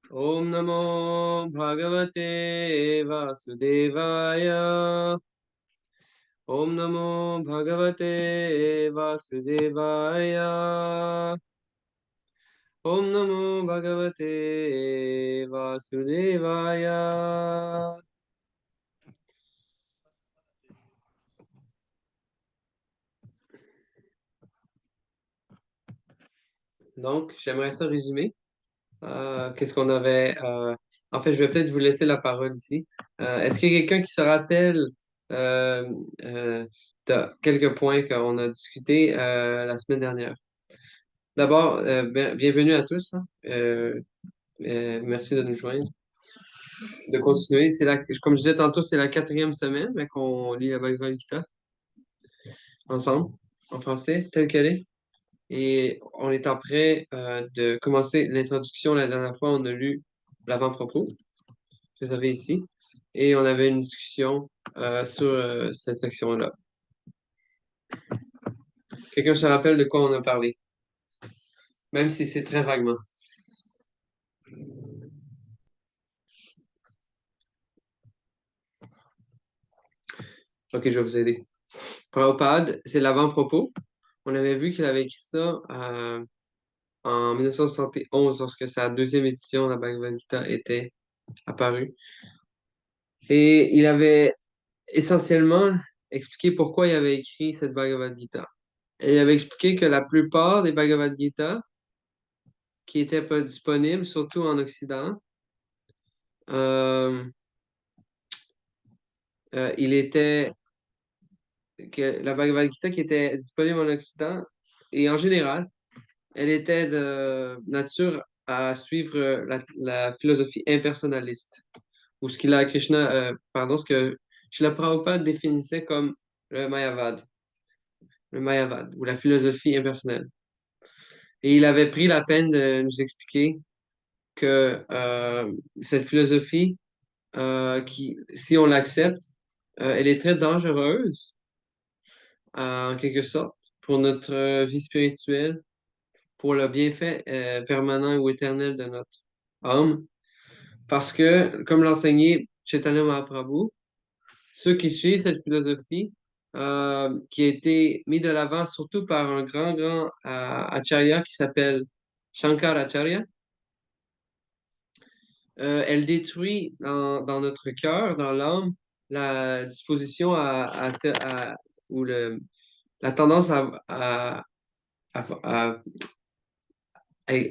Om Namo Bhagavate Vasudevaya. Om Namo Bhagavate Vasudevaya. Om Namo Bhagavate Vasudevaya. Donc, j'aimerais ça résumer. Qu'est-ce qu'on avait? En fait, je vais peut-être vous laisser la parole ici. Est-ce qu'il y a quelqu'un qui se rappelle euh, euh, de quelques points qu'on a discutés la semaine dernière? D'abord, bienvenue à tous, hein. Merci de nous joindre, de continuer. Comme je disais tantôt, c'est la quatrième semaine mais qu'on lit la Bhagavad Gita ensemble, en français, telle qu'elle est. Et on est en train de commencer l'introduction. La dernière fois, on a lu l'avant-propos, que vous avez ici, et on avait une discussion sur cette section-là. Quelqu'un se rappelle de quoi on a parlé, même si c'est très vaguement. Ok, je vais vous aider. Prabhupada, c'est l'avant-propos. On avait vu qu'il avait écrit ça en 1971 lorsque sa deuxième édition de la Bhagavad Gita était apparue. Et il avait essentiellement expliqué pourquoi il avait écrit cette Bhagavad Gita. Et il avait expliqué que la plupart des Bhagavad Gita qui n'étaient pas disponibles, surtout en Occident, euh, il était que la Bhagavad Gita qui était disponible en Occident et en général, elle était de nature à suivre la philosophie impersonnaliste, ou ce que Srila Prabhupada définissait comme le Mayavad, le Mayavad, ou la philosophie impersonnelle. Et il avait pris la peine de nous expliquer que cette philosophie, si on l'accepte, elle est très dangereuse, en quelque sorte, pour notre vie spirituelle, pour le bienfait permanent ou éternel de notre âme. Parce que, comme l'enseignait Chaitanya Mahaprabhu, ceux qui suivent cette philosophie, qui a été mis de l'avant surtout par un grand acharya qui s'appelle Shankaracharya, elle détruit dans notre cœur, dans l'âme, la disposition ou la tendance à- à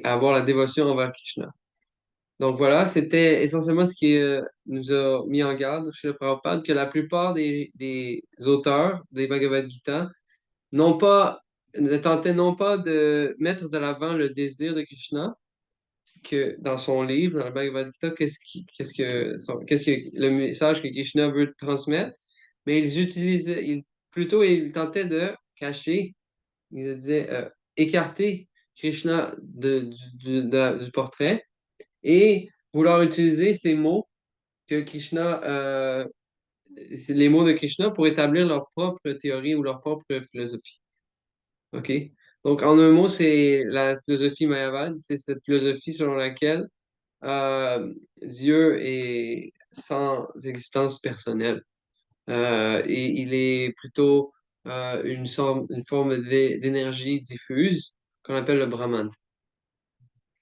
avoir la dévotion envers Krishna. Donc voilà, c'était essentiellement ce qui nous a mis en garde chez le Prabhupada, que la plupart des auteurs des Bhagavad Gita ne tentaient non pas de mettre de l'avant le désir de Krishna, que dans son livre, dans le Bhagavad Gita, qu'est-ce que le message que Krishna veut transmettre, mais plutôt ils tentaient de cacher, ils disaient écarter Krishna du portrait et vouloir utiliser ces mots que Krishna, c'est les mots de Krishna pour établir leur propre théorie ou leur propre philosophie. OK? Donc, en un mot, c'est la philosophie mayavade, c'est cette philosophie selon laquelle Dieu est sans existence personnelle. Et il est plutôt une forme d'énergie diffuse qu'on appelle le Brahman.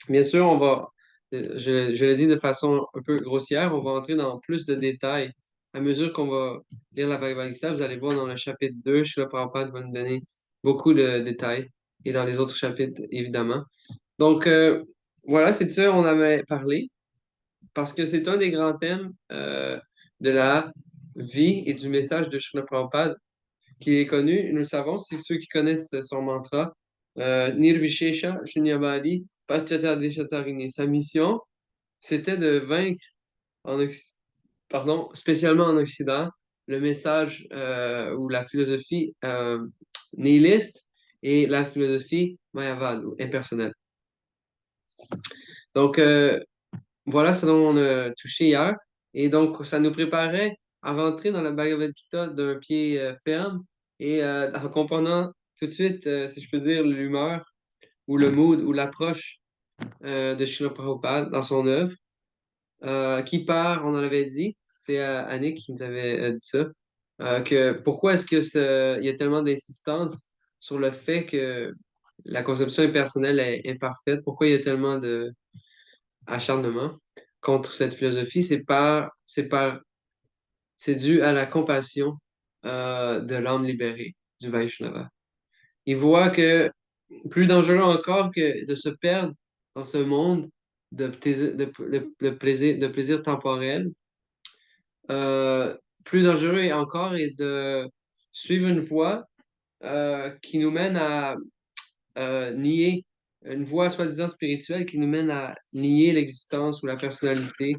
Bien sûr, je le dis de façon un peu grossière, on va entrer dans plus de détails à mesure qu'on va lire la Bhagavad Gita. Vous allez voir dans le chapitre 2, Srila Prabhupada va nous donner beaucoup de détails et dans les autres chapitres, évidemment. Donc, voilà, c'est de ça qu'on avait parlé parce que c'est un des grands thèmes de la vie et du message de Srila Prabhupada qui est connu, nous le savons, c'est ceux qui connaissent son mantra, Nirvishesha Shunyavadi Paschatadeshatarini. Sa mission, c'était de vaincre, en Occ- pardon, spécialement en Occident, le message ou la philosophie nihiliste et la philosophie mayavad ou impersonnelle. Donc, voilà ce dont on a touché hier. Et donc, ça nous préparait à rentrer dans la Bhagavad Gita d'un pied ferme et en comprenant tout de suite, si je peux dire, l'humeur ou le mood ou l'approche de Srila Prabhupada dans son œuvre. qui part, on en avait dit, c'est Annick qui nous avait dit ça, que pourquoi est-ce que il y a tellement d'insistance sur le fait que la conception impersonnelle est imparfaite, pourquoi il y a tellement de acharnement contre cette philosophie, c'est dû à la compassion de l'âme libérée du Vaishnava. Il voit que plus dangereux encore que de se perdre dans ce monde de plaisir temporel, plus dangereux encore est de suivre une voie qui nous mène à nier, une voie soi-disant spirituelle qui nous mène à nier l'existence ou la personnalité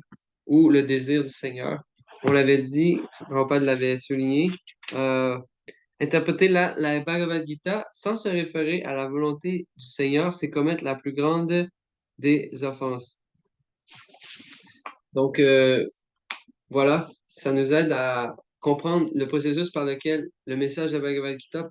ou le désir du Seigneur. On l'avait dit, Prabhupada l'avait souligné, euh, interpréter la Bhagavad Gita sans se référer à la volonté du Seigneur, c'est commettre la plus grande des offenses. Donc, voilà, ça nous aide à comprendre le processus par lequel le message de la Bhagavad Gita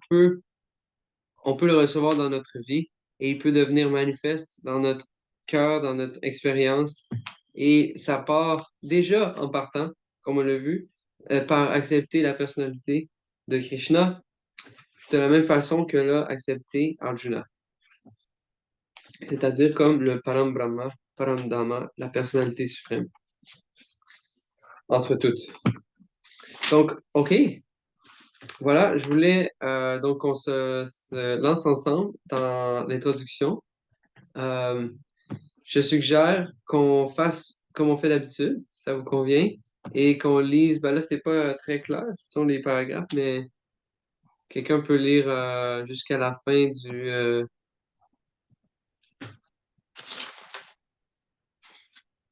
on peut le recevoir dans notre vie et il peut devenir manifeste dans notre cœur, dans notre expérience. Et ça part déjà en partant, comme on l'a vu, par accepter la personnalité de Krishna, de la même façon que l'a accepté Arjuna. C'est-à-dire comme le Param Brahma, Param Dhamma, la personnalité suprême, entre toutes. Donc, OK, voilà, je voulais donc qu'on se lance ensemble dans l'introduction. Euh, je suggère qu'on fasse comme on fait d'habitude, si ça vous convient, et qu'on lise. Ben là, c'est pas très clair, ce sont les paragraphes, mais quelqu'un peut lire jusqu'à la fin du.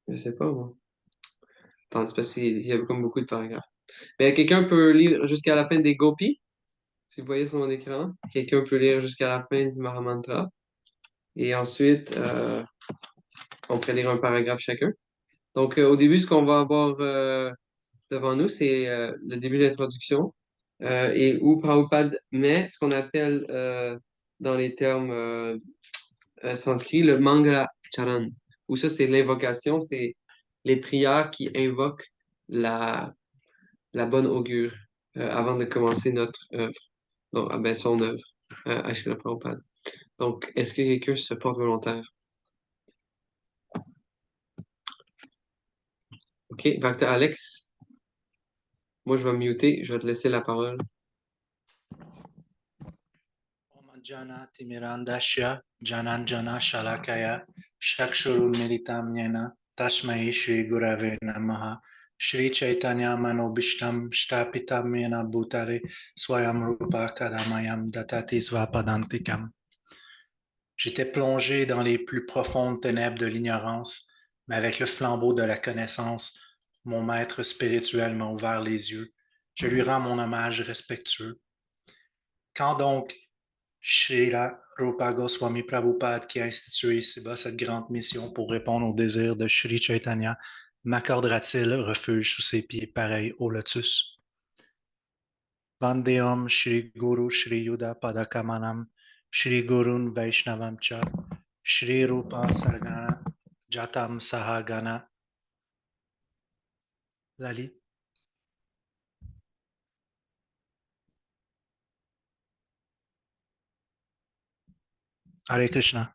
Je sais pas, moi. Attends, c'est parce qu'il y a comme beaucoup de paragraphes. Mais quelqu'un peut lire jusqu'à la fin des Gopis, si vous voyez sur mon écran. Quelqu'un peut lire jusqu'à la fin du Mahamantra. Et ensuite, on pourrait lire un paragraphe chacun. Donc, au début, ce qu'on va avoir devant nous, c'est le début de l'introduction et où Prabhupada met ce qu'on appelle dans les termes sanskrit le Mangala Charan, où ça, c'est l'invocation, c'est les prières qui invoquent la, la bonne augure avant de commencer notre œuvre, donc, ben, son œuvre, à Srila Prabhupada. Donc, est-ce que quelqu'un se porte volontaire? OK, Bhakta Alex, moi je vais me muter, je vais te laisser la parole. Jana Timirandasya Jananjana Shalakaya Shakshurunmilitam Yena Tasmai Shri Gurave Namaha Shri Chaitanya Manobishtam Shtapitam Yena Bhutare Swayam Rupa Kadamayam Datati Svapadantikam. J'étais plongé dans les plus profondes ténèbres de l'ignorance, mais avec le flambeau de la connaissance, mon maître spirituel m'a ouvert les yeux. Je lui rends mon hommage respectueux. Quand donc Srila Rupa Goswami Prabhupada, qui a institué ici-bas cette grande mission pour répondre aux désirs de Sri Chaitanya, m'accordera-t-il refuge sous ses pieds pareil au lotus? Vandeom Shri Guru Shri Yuda Padakamanam Shri Gurun Vaishnavam Cha Shri Rupa Sargana Jatam Sahagana Lali. Hare Krishna.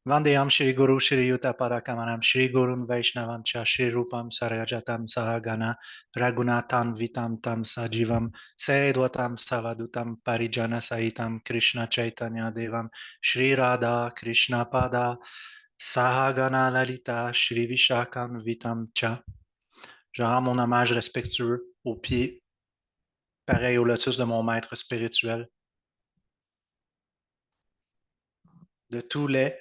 Vandeyam Shri Guru Shri Yuta Parakamanam Shri Gurun Vaishnavam Cha Shri Rupam Sarajatam Sahagana Raghunathan Vitam Tam Sajivam Sedwatam Savadutam Parijana Sahitam Krishna Chaitanya Devam Shri Radha Krishna Pada Sahagana Lalita Shri Vishakam Vitam Cha. Je rends mon hommage respectueux aux pieds, pareil au lotus de mon maître spirituel, de tous les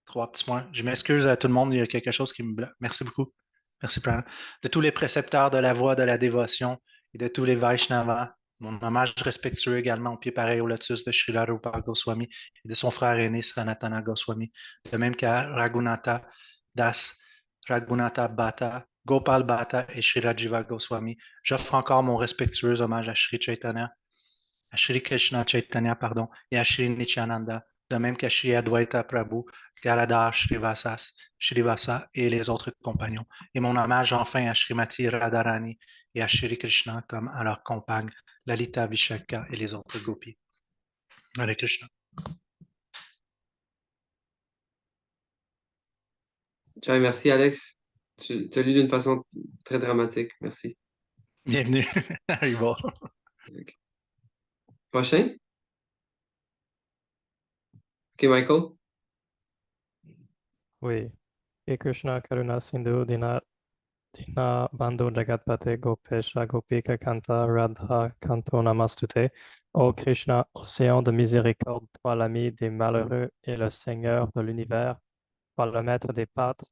trois petits points. Je m'excuse à tout le monde, il y a quelque chose qui me bloque. Merci beaucoup. Merci, Prana. De tous les précepteurs de la voie de la dévotion et de tous les Vaishnavas, mon hommage respectueux également au pied pareil au lotus de Srila Rupa Goswami et de son frère aîné Sanatana Goswami, de même qu'à Raghunatha Das, Raghunatha Bhatta, Gopal Bhatta et Srila Jiva Goswami. J'offre encore mon respectueux hommage à Sri Chaitanya, à Sri Krishna Chaitanya, pardon, et à Sri Nityananda, de même que Shri Advaita Prabhu, Garadhar Shrivasa et les autres compagnons. Et mon hommage enfin à Srimati Radharani et à Shri Krishna comme à leurs compagnes Lalita Vishaka et les autres gopis. Hare Krishna. Tiens, merci Alex. Tu as lu d'une façon très dramatique. Merci. Bienvenue. Haribol. Prochain? Ok, Michael. Oui. Et Krishna Karuna Sindhu Dina Bandhu Jagatpate Gopesha Gopika Kanta Radha Kanto Namastute. Ô Krishna, océan de miséricorde, toi l'ami des malheureux et le Seigneur de l'univers, toi le maître des pâtres,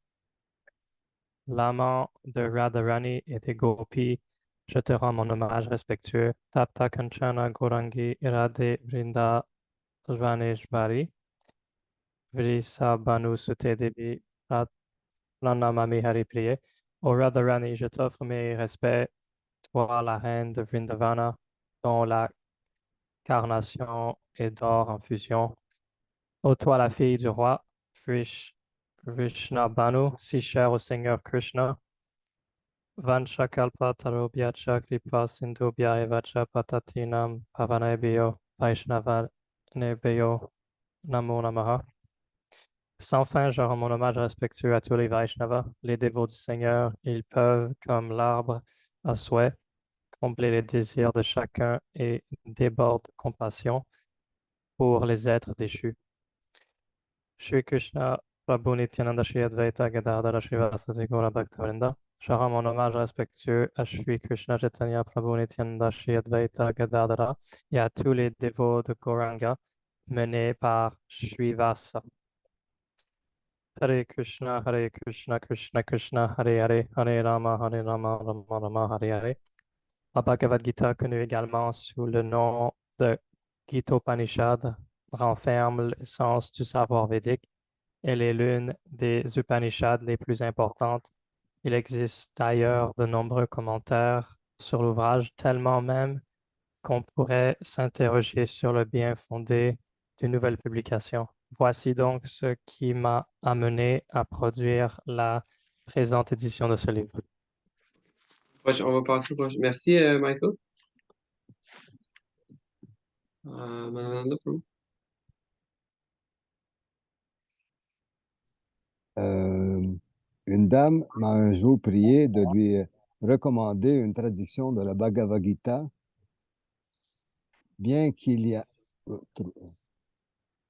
l'amant de Radharani et des gopis, je te rends mon hommage respectueux. Tapta Kanchana Gourangi Radhe Vrinda Raneshvari, Vrisa Banu Sute Devi Pranamami Hari Priye. Ô Radharani, je t'offre mes respects, toi la reine de Vrindavana, dont la carnation est d'or en fusion. Ô toi la fille du roi, Vrishnabhanu, si cher au Seigneur Krishna, Vanchakalpa Tarobhyacha Kripa Sindhubhya Evacha Patatinam Pavanebhyo Vaishnavanebeyo Namo Namaha. Sans fin, je rends mon hommage respectueux à tous les Vaishnavas, les dévots du Seigneur. Ils peuvent, comme l'arbre à souhait, combler les désirs de chacun et débordent de compassion pour les êtres déchus. Shri Krishna, Prabhu Nityananda Shri Advaita Gadadhara Srivasadi Gaura Bhaktivinoda. Je rends mon hommage respectueux à Shri Krishna Chaitanya Prabhu Nityananda Shri Advaita Gadadhara et à tous les dévots de Gauranga menés par Srivasa. Hare Krishna, Krishna Krishna, Hare Hare, Hare Rama, Rama Rama, Hare Hare. La Bhagavad Gita, connue également sous le nom de Gitopanishad, renferme l'essence du savoir védique. Elle est l'une des Upanishads les plus importantes. Il existe d'ailleurs de nombreux commentaires sur l'ouvrage, tellement même qu'on pourrait s'interroger sur le bien fondé d'une nouvelle publication. Voici donc ce qui m'a amené à produire la présente édition de ce livre. On va passer au prochain. Merci, Michael. Madame Pablo. Une dame m'a un jour prié de lui recommander une traduction de la Bhagavad Gita, bien qu'il y a,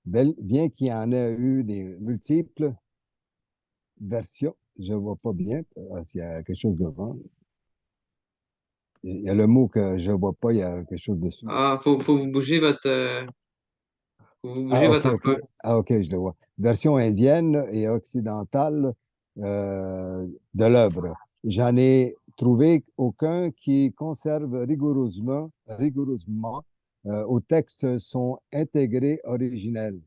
bien qu'il y en ait eu des multiples versions. Je ne vois pas bien s'il y a quelque chose devant. Il y a le mot que je ne vois pas, il y a quelque chose dessus. Faut vous bouger Ah, ok, votre ok. Ah, ok, je le vois. Version indienne et occidentale de l'œuvre. J'en ai trouvé aucun qui conserve rigoureusement au texte son intégré originel.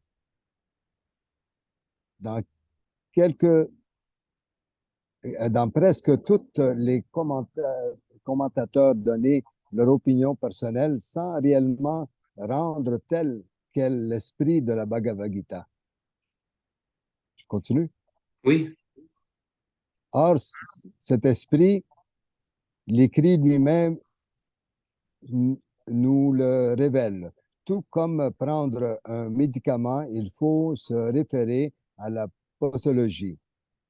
Dans dans presque toutes les commentateurs donnaient leur opinion personnelle sans réellement rendre tel quel l'esprit de la Bhagavad Gita. Je continue. Oui, Or, cet esprit, l'écrit lui-même nous le révèle. Tout comme prendre un médicament, il faut se référer à la posologie.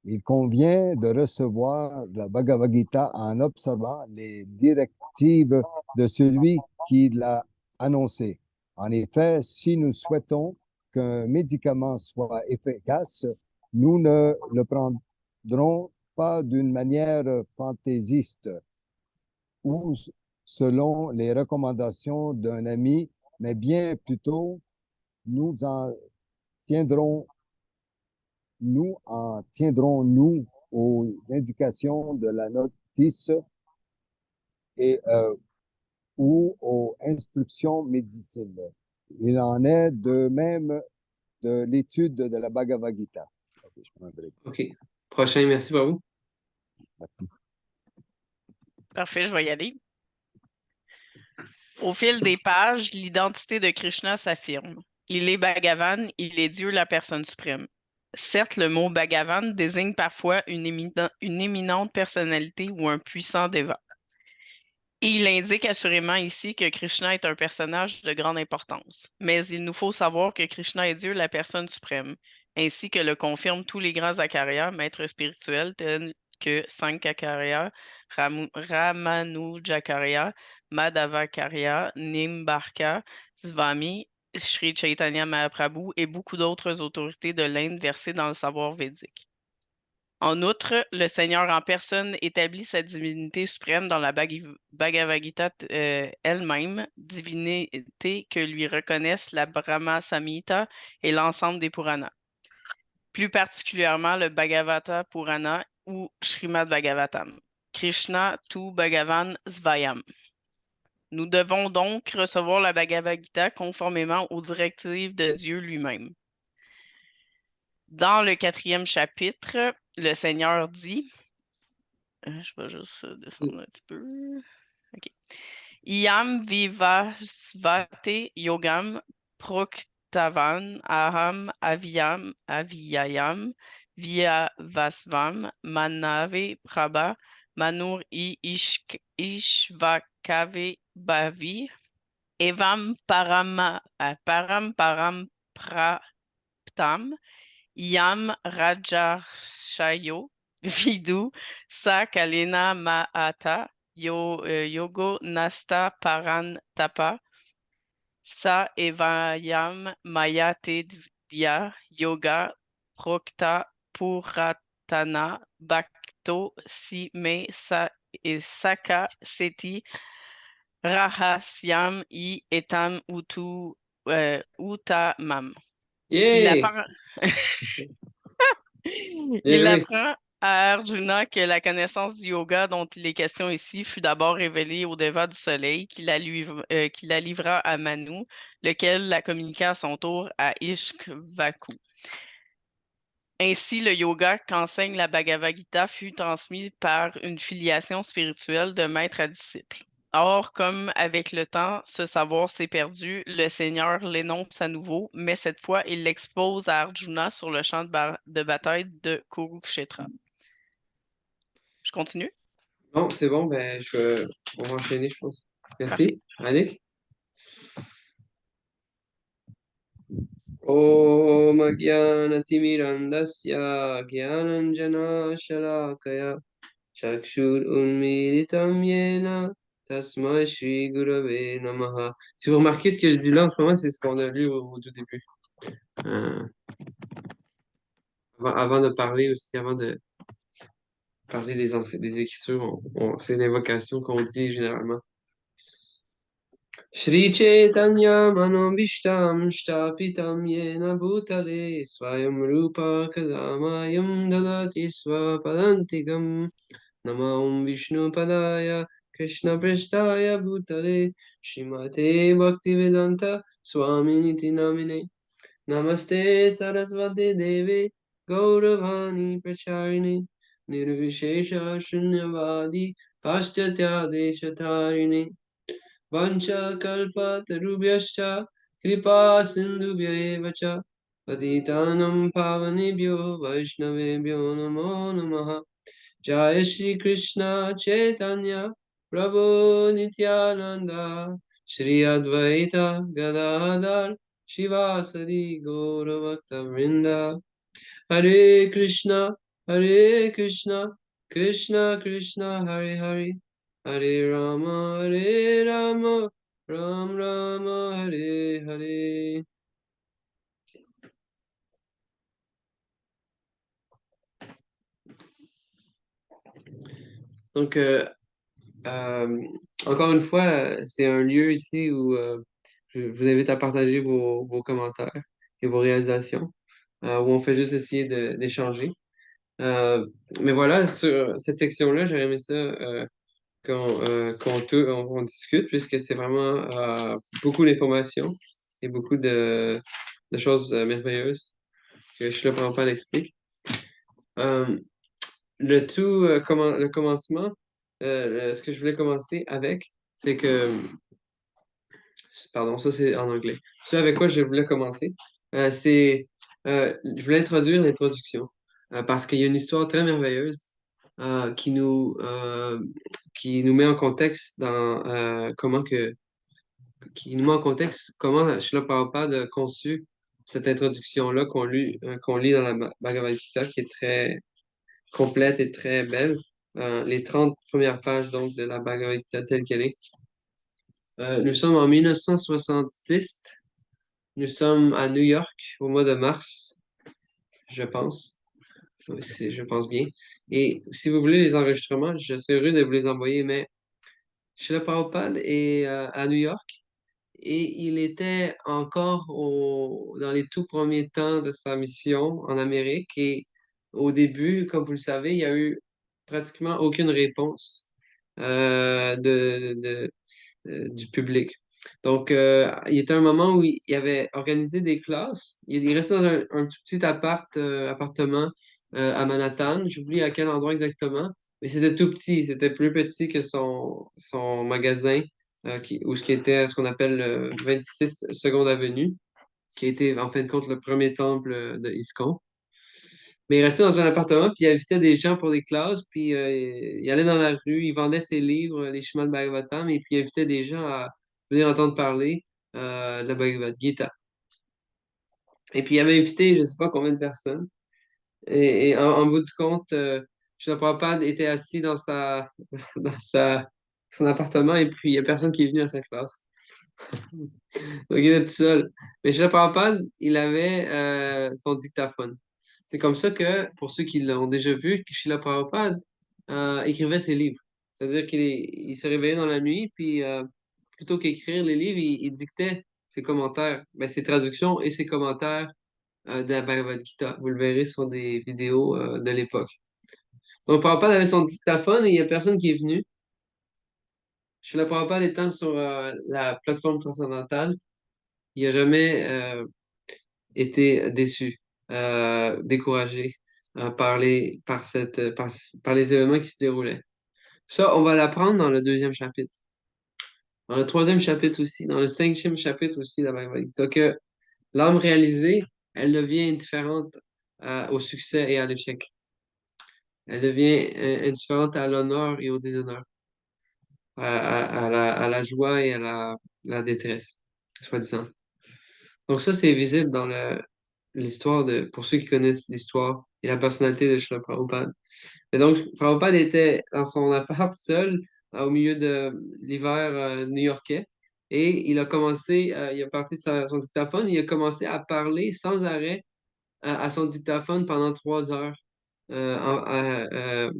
Il convient de recevoir la Bhagavad Gita en observant les directives de celui qui l'a annoncé. En effet, si nous souhaitons qu'un médicament soit efficace, nous ne le prendrons pas d'une manière fantaisiste ou selon les recommandations d'un ami, mais bien plutôt nous en tiendrons nous aux indications de la notice et ou aux instructions médicines. Il en est de même de l'étude de la Bhagavad Gita. Okay, je prends un break. OK. Prochain, merci beaucoup. Merci. Parfait, je vais y aller. Au fil des pages, l'identité de Krishna s'affirme. Il est Bhagavan, il est Dieu, la personne suprême. Certes, le mot Bhagavan désigne parfois une éminente personnalité ou un puissant déva. Et il indique assurément ici que Krishna est un personnage de grande importance. Mais il nous faut savoir que Krishna est Dieu, la personne suprême, ainsi que le confirment tous les grands acharyas, maîtres spirituels tels que Sankakarya, Ramanujakarya, Madhavakarya, Nimbarka, Svami, Sri Chaitanya Mahaprabhu et beaucoup d'autres autorités de l'Inde versées dans le savoir védique. En outre, le Seigneur en personne établit sa divinité suprême dans la Bhagavad Gita elle-même, divinité que lui reconnaissent la Brahma Samhita et l'ensemble des Puranas, plus particulièrement le Bhagavata Purana ou Srimad Bhagavatam. Krishna tu Bhagavan Svayam. Nous devons donc recevoir la Bhagavad Gita conformément aux directives de Dieu lui-même. Dans le 4e chapitre, le Seigneur dit, je vais juste descendre un petit peu. OK. Iam vivasvate yogam proktavan aham aviyayam vyavasvam manave prabha manur ishvakave bavi evam param praptam Yam Rajarshayo Vidu Sa Kalina Maata Yogo Nasta Paran Tapa Sa Evayam Mayate Dya Yoga Prokta Puratana Bhakto Sime Sa et Saka Seti Rahasyam I Etam Utamam. Il Yeah! apprend. Bien Il joué. apprend à Arjuna que la connaissance du yoga dont il est question ici fut d'abord révélée au Déva du Soleil, qui la livra à Manu, lequel la communiqua à son tour à Ishvaku. Ainsi, le yoga qu'enseigne la Bhagavad Gita fut transmis par une filiation spirituelle de maître à disciple. Or, comme avec le temps, ce savoir s'est perdu, le Seigneur l'énonce à nouveau, mais cette fois, il l'expose à Arjuna sur le champ de bataille de Kurukshetra. Je continue? Bon, c'est bon, ben, on va enchaîner, je pense. Parfait. Merci. Annick? Om Jnanatimirandasya Gyananjana Shalakaya Chakshur Unmilitam Yena Tasmai Shri Gurave Namaha. Si vous remarquez ce que je dis là en ce moment, c'est ce qu'on a lu au tout début. Avant de parler aussi, avant de parler des Écritures, c'est une invocation qu'on dit généralement. Shri Chaitanya Manobishtam Shtapitam Yena Bhutale Swayam Rupa Kadamayam Dadati Swapadantikam Namam Vishnu Padaya Krishna Prestaya Bhutale Shrimate Bhaktivedanta Swaminiti Namine Namaste Sarasvati Devi Gauravani Pracharini Nirvishesha Shunyavadi Paschatya Deshatarine Vanchakalpatarubhyascha Kripa Sindhubhya cha Patitanam Pavanebhyo Vaishnavebhyo Namo Namaha Jai Shri Krishna Chaitanya Prabhu Nityananda Shri Advaita Gadadhar Shivasadi Gauravakta Vrinda Hare Krishna Krishna Krishna Hare Hare Hare Rama Ram Rama Hare Hare. Donc, encore une fois, c'est un lieu ici où je vous invite à partager vos commentaires et vos réalisations, où on fait juste essayer d'échanger. Mais voilà, sur cette section-là, j'aurais aimé ça qu'on discute, puisque c'est vraiment beaucoup d'informations et beaucoup de choses merveilleuses que Shila Prabhupada explique. Le commencement, ce que je voulais commencer avec, c'est que Pardon, ça c'est en anglais. Ce avec quoi je voulais commencer, je voulais introduire l'introduction parce qu'il y a une histoire très merveilleuse euh, qui nous, euh, qui nous met en contexte qui nous met en contexte comment Srila Prabhupada a conçu cette introduction-là qu'on lit dans la Bhagavad Gita, qui est très complète et très belle. Les 30 premières pages donc de la Bhagavad Gita telle qu'elle est. Nous sommes en 1966. Nous sommes à New York au mois de mars, je pense. Oui, je pense bien. Et si vous voulez les enregistrements, je serais heureux de vous les envoyer, mais Srila Prabhupada est à New York et il était encore dans les tout premiers temps de sa mission en Amérique. Et au début, comme vous le savez, il n'y a eu pratiquement aucune réponse du public. Donc, il y était un moment où il avait organisé des classes. Il restait dans un tout petit appartement à Manhattan. J'oublie à quel endroit exactement, mais c'était tout petit. C'était plus petit que son magasin, où ce qui était ce qu'on appelle le 26 Seconde Avenue, qui était en fin de compte le premier temple de ISKCON. Mais il restait dans un appartement, puis il invitait des gens pour des classes, puis il allait dans la rue, il vendait ses livres, les Srimad Bhagavatam, et puis il invitait des gens à venir entendre parler de la Bhagavad Gita. Et puis il avait invité, je ne sais pas combien de personnes. Et en bout de compte, Srila Prabhupada était assis dans son appartement, et puis il n'y a personne qui est venu à sa classe. Donc il était tout seul. Mais Srila Prabhupada, il avait son dictaphone. C'est comme ça que, pour ceux qui l'ont déjà vu, que Srila Prabhupada écrivait ses livres. C'est-à-dire qu'il se réveillait dans la nuit, puis plutôt qu'écrire les livres, il dictait ses commentaires, ses traductions et ses commentaires de la Bhagavad Gita. Vous le verrez sur des vidéos de l'époque. Donc Prabhupada avait son dictaphone et il n'y a personne qui est venu. Srila Prabhupada étant sur la plateforme transcendantale, il n'a jamais été déçu, découragé par les événements qui se déroulaient. Ça, on va l'apprendre dans le deuxième chapitre. Dans le troisième chapitre aussi, dans le cinquième chapitre aussi de la Bhagavad Gita, que l'âme réalisée, elle devient indifférente au succès et à l'échec. Elle devient indifférente à l'honneur et au déshonneur, à la joie et à la détresse, soi-disant. Donc ça, c'est visible dans l'histoire pour ceux qui connaissent l'histoire et la personnalité de Srila Prabhupada. Et donc, Prabhupada était dans son appart seul au milieu de l'hiver new-yorkais et il a commencé, il a parti son dictaphone, il a commencé à parler sans arrêt à son dictaphone pendant 3 heures euh, en, euh, euh,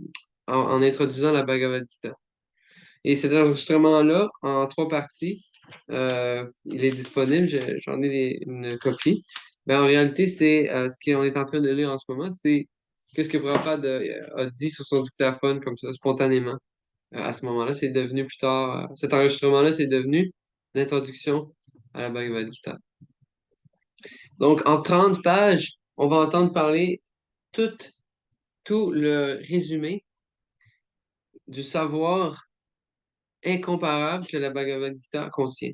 en introduisant la Bhagavad Gita. Et cet enregistrement-là, en 3 parties, il est disponible, j'en ai une copie. En réalité, c'est ce qu'on est en train de lire en ce moment, c'est qu'est-ce que Prabhupada a dit sur son dictaphone comme ça, spontanément. À ce moment-là, c'est devenu plus tard, cet enregistrement-là, c'est devenu l'introduction à la Bhagavad Gita. Donc, en 30 pages, on va entendre parler tout, tout le résumé du savoir incomparable que la Bhagavad Gita contient.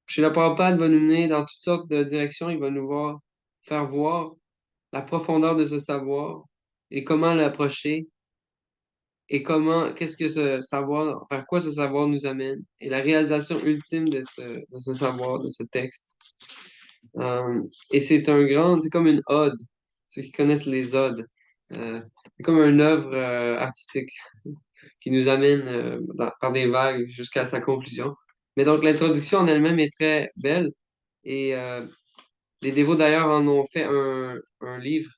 Srila Prabhupada va nous mener dans toutes sortes de directions. Il va faire voir la profondeur de ce savoir et comment l'approcher et qu'est-ce que ce savoir, vers quoi ce savoir nous amène et la réalisation ultime de ce savoir, de ce texte. Et c'est c'est comme une ode, ceux qui connaissent les odes. C'est comme une œuvre artistique qui nous amène par des vagues jusqu'à sa conclusion. Mais donc l'introduction en elle-même est très belle et les dévots d'ailleurs en ont fait un livre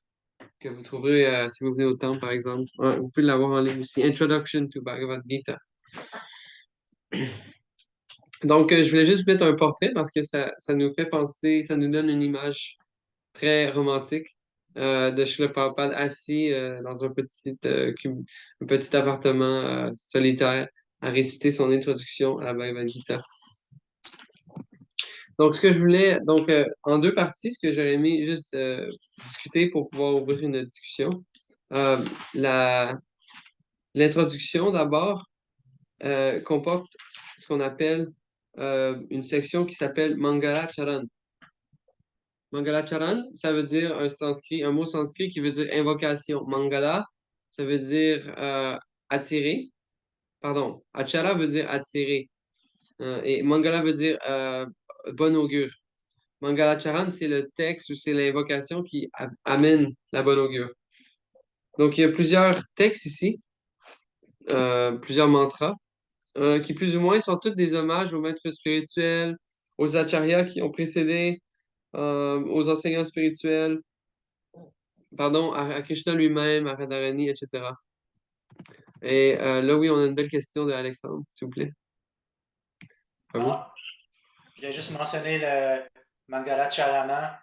que vous trouverez si vous venez au temple par exemple. Vous pouvez l'avoir en ligne aussi, Introduction to Bhagavad Gita. Donc je voulais juste mettre un portrait parce que ça nous fait penser, ça nous donne une image très romantique de Srila Prabhupada assis dans un petit appartement solitaire à réciter son introduction à la Bhagavad Gita. Donc, ce que je voulais, en 2 parties, ce que j'aurais aimé juste discuter pour pouvoir ouvrir une discussion. L'introduction, d'abord, comporte ce qu'on appelle une section qui s'appelle Mangala Charan. Mangala Charan, ça veut dire un mot sanskrit qui veut dire invocation. Mangala, ça veut dire attirer. Pardon, Achara veut dire attirer. Et Mangala veut dire bon augure. Mangala Charan, c'est le texte ou c'est l'invocation qui amène la bonne augure. Donc, il y a plusieurs textes ici, plusieurs mantras, qui plus ou moins sont tous des hommages aux maîtres spirituels, aux acharyas qui ont précédé, aux enseignants spirituels, pardon, à Krishna lui-même, à Radharani, etc. Et là, oui, on a une belle question de Alexandre, s'il vous plaît. À vous. Je voulais juste mentionner le Mangala Charana.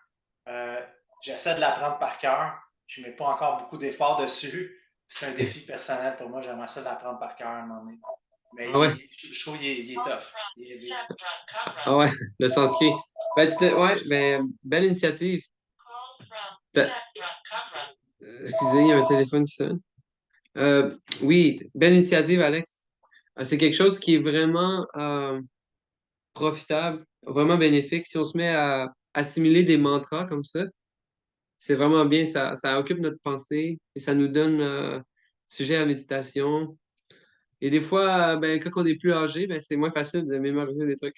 J'essaie de l'apprendre par cœur. Je ne mets pas encore beaucoup d'efforts dessus. C'est un défi personnel pour moi. J'aimerais ça de l'apprendre par cœur à un moment donné. Mais Ah ouais. je trouve qu'il est tough. Ah ouais, le sanskrit. Ouais, ben, belle initiative. Excusez, il y a un téléphone qui sonne. Oui, belle initiative, Alex. C'est quelque chose qui est vraiment profitable, vraiment bénéfique. Si on se met à assimiler des mantras comme ça, c'est vraiment bien. Ça occupe notre pensée et ça nous donne sujet à méditation. Et des fois, ben, quand on est plus âgé, ben, c'est moins facile de mémoriser des trucs.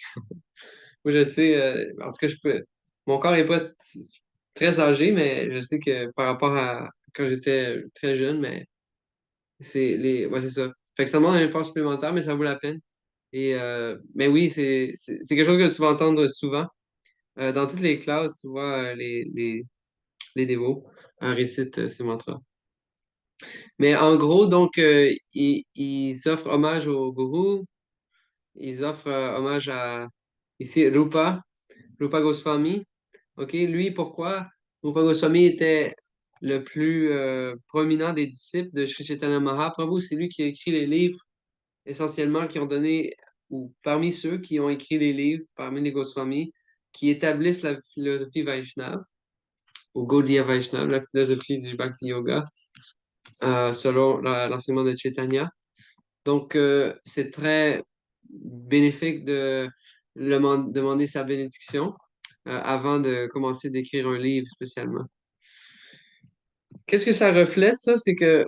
Moi, je sais, en tout cas, je peux. Mon corps n'est pas très âgé, mais je sais que par rapport à quand j'étais très jeune, mais ouais, c'est ça. Fait que ça demande un effort supplémentaire, mais ça vaut la peine. Et mais oui, c'est quelque chose que tu vas entendre souvent. Dans toutes les classes, tu vois, les dévots récitent ces mantras. Mais en gros, donc, ils offrent hommage au gourou, ils offrent hommage à ici Rupa Goswami. OK, lui, pourquoi? Rupa Goswami était le plus prominent des disciples de Sri Chaitanya Mahaprabhu. C'est lui qui a écrit les livres essentiellement qui ont donné, ou parmi ceux qui ont écrit des livres, parmi les Goswami, qui établissent la philosophie Vaishnava, ou Gaudiya Vaishnava, la philosophie du Bhakti Yoga, selon l'enseignement de Chaitanya. Donc, c'est très bénéfique de demander sa bénédiction avant de commencer d'écrire un livre spécialement. Qu'est-ce que ça reflète, ça? C'est que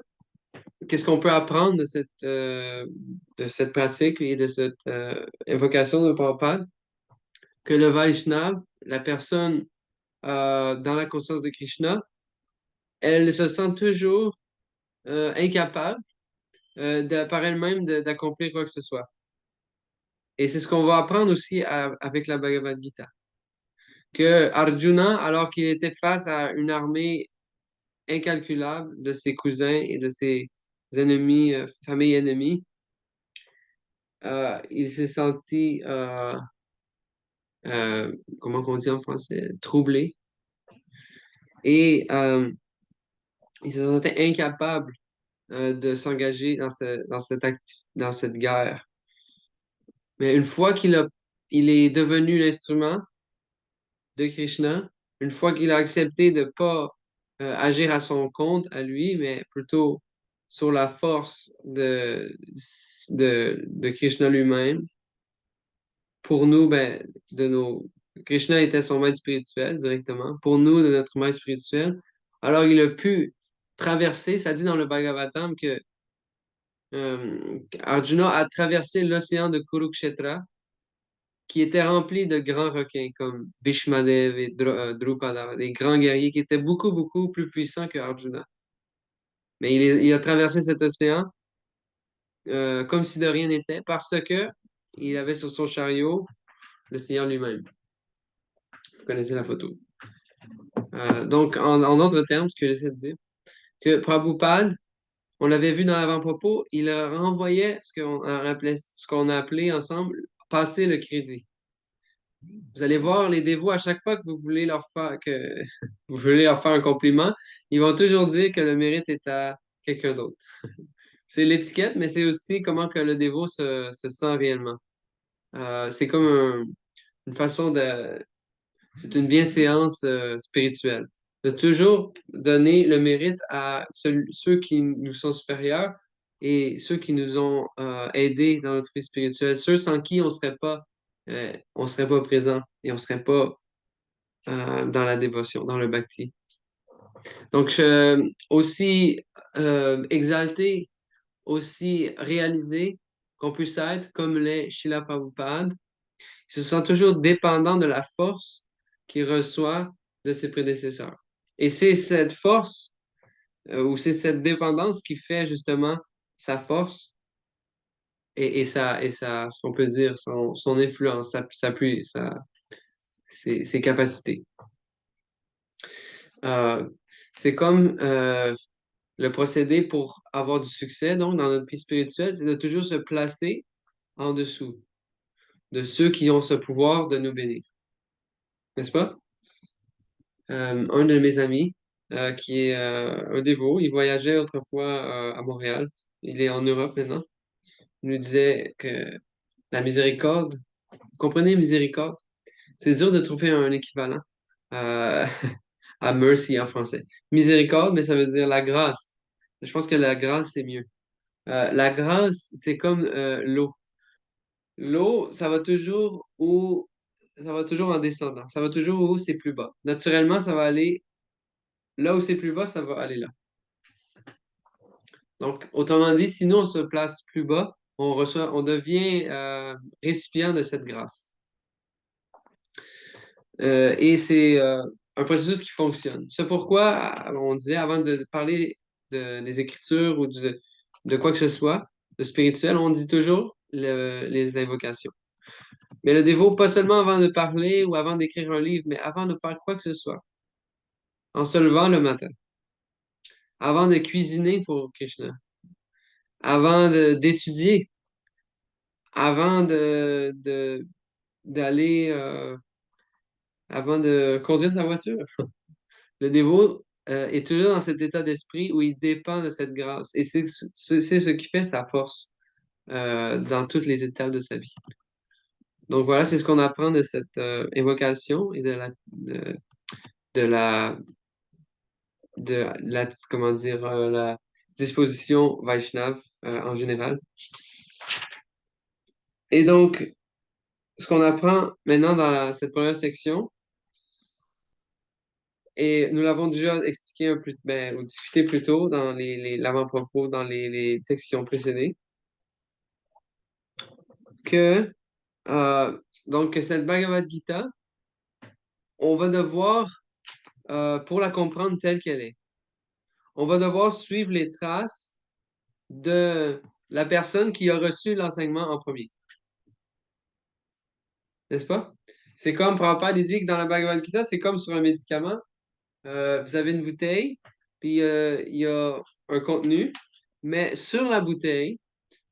qu'est-ce qu'on peut apprendre de cette pratique et de cette invocation de Prabhupada? Que le Vaishnav, la personne dans la conscience de Krishna, elle se sent toujours incapable par elle-même d'accomplir quoi que ce soit. Et c'est ce qu'on va apprendre aussi avec la Bhagavad Gita. Que Arjuna, alors qu'il était face à une armée incalculable de ses cousins et de ses ennemis, famille ennemie, il s'est senti, comment on dit en français, troublé. Et il se sentait incapable de s'engager dans cette guerre. Mais une fois il est devenu l'instrument de Krishna, une fois qu'il a accepté de ne pas agir à son compte, à lui, mais plutôt sur la force de Krishna lui-même, pour nous, ben, Krishna était son maître spirituel directement, pour nous, de notre maître spirituel. Alors il a pu traverser, ça dit dans le Bhagavatam que Arjuna a traversé l'océan de Kurukshetra, qui était rempli de grands requins comme Bhishmadev et Drupada, des grands guerriers qui étaient beaucoup, beaucoup plus puissants que Arjuna. Mais il a traversé cet océan comme si de rien n'était, parce que il avait sur son chariot le Seigneur lui-même. Vous connaissez la photo. Donc, en d'autres termes, ce que j'essaie de dire, que Prabhupada, on l'avait vu dans l'avant-propos, il renvoyait ce qu'on a appelé ensemble passer le crédit. Vous allez voir les dévots à chaque fois que vous voulez leur faire vous voulez leur faire un compliment, ils vont toujours dire que le mérite est à quelqu'un d'autre. C'est l'étiquette, mais c'est aussi comment que le dévot se sent réellement. C'est comme une façon c'est une bienséance spirituelle. De toujours donner le mérite à ceux qui nous sont supérieurs et ceux qui nous ont aidés dans notre vie spirituelle, ceux sans qui on ne serait pas on ne serait pas présent et on ne serait pas dans la dévotion, dans le bhakti. Donc, aussi exalté, aussi réalisé qu'on puisse être comme les Srila Prabhupada, ils se sentent toujours dépendants de la force qu'ils reçoivent de ses prédécesseurs. Et c'est cette force ou c'est cette dépendance qui fait justement sa force ce qu'on peut dire, son influence, ses capacités. C'est comme le procédé pour avoir du succès, donc, dans notre vie spirituelle, c'est de toujours se placer en dessous de ceux qui ont ce pouvoir de nous bénir. N'est-ce pas? Un de mes amis, qui est un dévot, il voyageait autrefois à Montréal. Il est en Europe maintenant. Il nous disait que la miséricorde, vous comprenez miséricorde? C'est dur de trouver un équivalent euh, à mercy en français. Miséricorde, mais ça veut dire la grâce. Je pense que la grâce, c'est mieux. La grâce, c'est comme l'eau. L'eau, ça va toujours en descendant. Ça va toujours où c'est plus bas. Naturellement, ça va aller là où c'est plus bas, ça va aller là. Donc, autrement dit, si nous, on se place plus bas, on devient récipient de cette grâce. Et c'est un processus qui fonctionne. C'est pourquoi on disait, avant de parler des Écritures ou de quoi que ce soit, de spirituel, on dit toujours les invocations. Mais le dévot, pas seulement avant de parler ou avant d'écrire un livre, mais avant de faire quoi que ce soit. En se levant le matin, avant de cuisiner pour Krishna, avant d'étudier, avant d'aller, avant de conduire sa voiture. Le dévot est toujours dans cet état d'esprit où il dépend de cette grâce. Et c'est ce qui fait sa force dans toutes les étapes de sa vie. Donc voilà, c'est ce qu'on apprend de cette évocation et comment dire, la disposition Vaishnav en général. Et donc, ce qu'on apprend maintenant dans cette première section, et nous l'avons déjà expliqué ou discuté plus tôt dans l'avant-propos, dans les textes qui ont précédé, que donc cette Bhagavad Gita, on va devoir, pour la comprendre telle qu'elle est, on va devoir suivre les traces de la personne qui a reçu l'enseignement en premier. N'est-ce pas? C'est comme Prabhupada dit que dans la Bhagavad Gita, c'est comme sur un médicament. Vous avez une bouteille, puis il y a un contenu, mais sur la bouteille,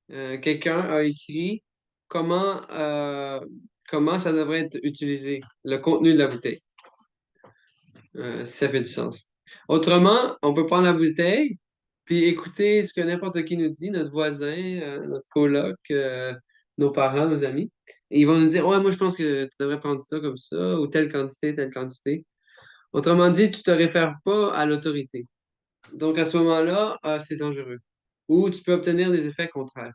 quelqu'un a écrit comment ça devrait être utilisé, le contenu de la bouteille. Si ça fait du sens. Autrement, on peut prendre la bouteille, puis écouter ce que n'importe qui nous dit, notre voisin, notre coloc, nos parents, nos amis. Et ils vont nous dire, ouais, moi je pense que tu devrais prendre ça comme ça, ou telle quantité, telle quantité. Autrement dit, tu ne te réfères pas à l'autorité. Donc à ce moment-là, c'est dangereux. Ou tu peux obtenir des effets contraires.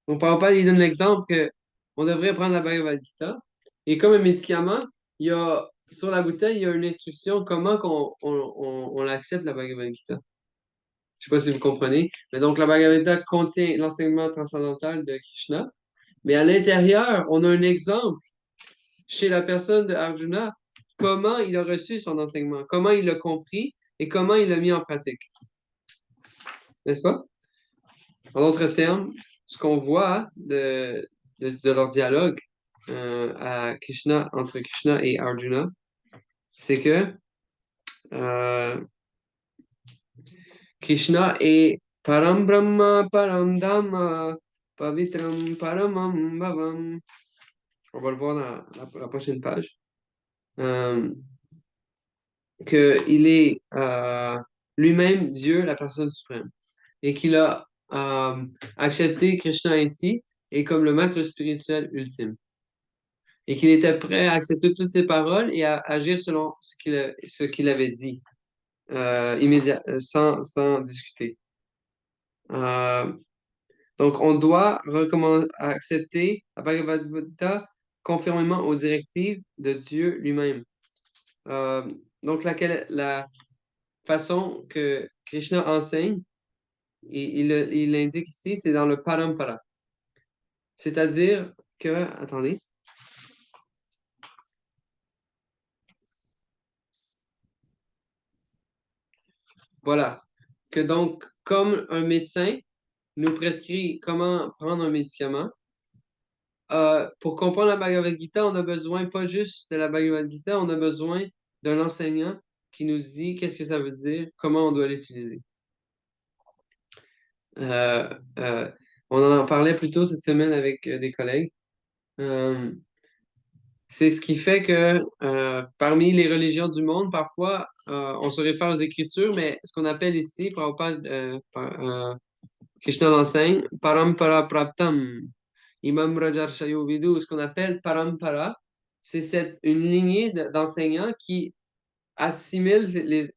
Donc Prabhupada, il donne l'exemple qu'on devrait prendre la Bhagavad Gita, et comme un médicament, sur la bouteille, il y a une instruction comment on accepte la Bhagavad Gita. Je ne sais pas si vous comprenez. Mais donc, la Bhagavad Gita contient l'enseignement transcendantal de Krishna. Mais à l'intérieur, on a un exemple chez la personne de Arjuna, comment il a reçu son enseignement, comment il l'a compris et comment il l'a mis en pratique. N'est-ce pas? En d'autres termes, ce qu'on voit de leur dialogue entre Krishna et Arjuna, c'est que Krishna est Param Brahma, Param Dhamma, Pavitram Paramam Bhavam. On va le voir dans la prochaine page. Qu'il est lui-même Dieu, la personne suprême. Et qu'il a accepté Krishna ainsi et comme le maître spirituel ultime. Et qu'il était prêt à accepter toutes ses paroles et à agir selon ce qu'il avait dit, sans discuter. Donc, on doit accepter la Bhagavad Gita conformément aux directives de Dieu lui-même. Donc, la façon que Krishna enseigne, il l'indique ici, c'est dans le parampara. C'est-à-dire que, attendez, voilà, que donc, comme un médecin nous prescrit comment prendre un médicament, pour comprendre la Bhagavad Gita, on a besoin pas juste de la Bhagavad Gita, on a besoin d'un enseignant qui nous dit qu'est-ce que ça veut dire, comment on doit l'utiliser. Euh, euh, on en parlait plus tôt cette semaine avec des collègues. C'est ce qui fait que parmi les religions du monde, parfois, on se réfère aux Écritures, mais ce qu'on appelle ici, Krishna l'enseigne, Parampara Praptam, Imam Rajarshayo Vidu, ce qu'on appelle Parampara, c'est une lignée d'enseignants qui assimilent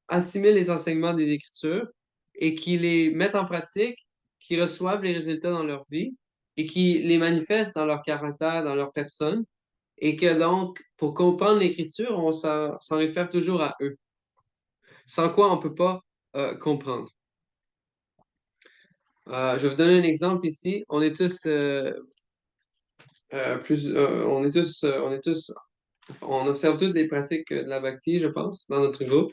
assimilent les enseignements des Écritures et qui les mettent en pratique, qui reçoivent les résultats dans leur vie et qui les manifestent dans leur caractère, dans leur personne, et que donc, pour comprendre l'Écriture, on s'en réfère toujours à eux, sans quoi on ne peut pas comprendre. Je vais vous donner un exemple ici. On est tous on observe toutes les pratiques de la bhakti, je pense, dans notre groupe.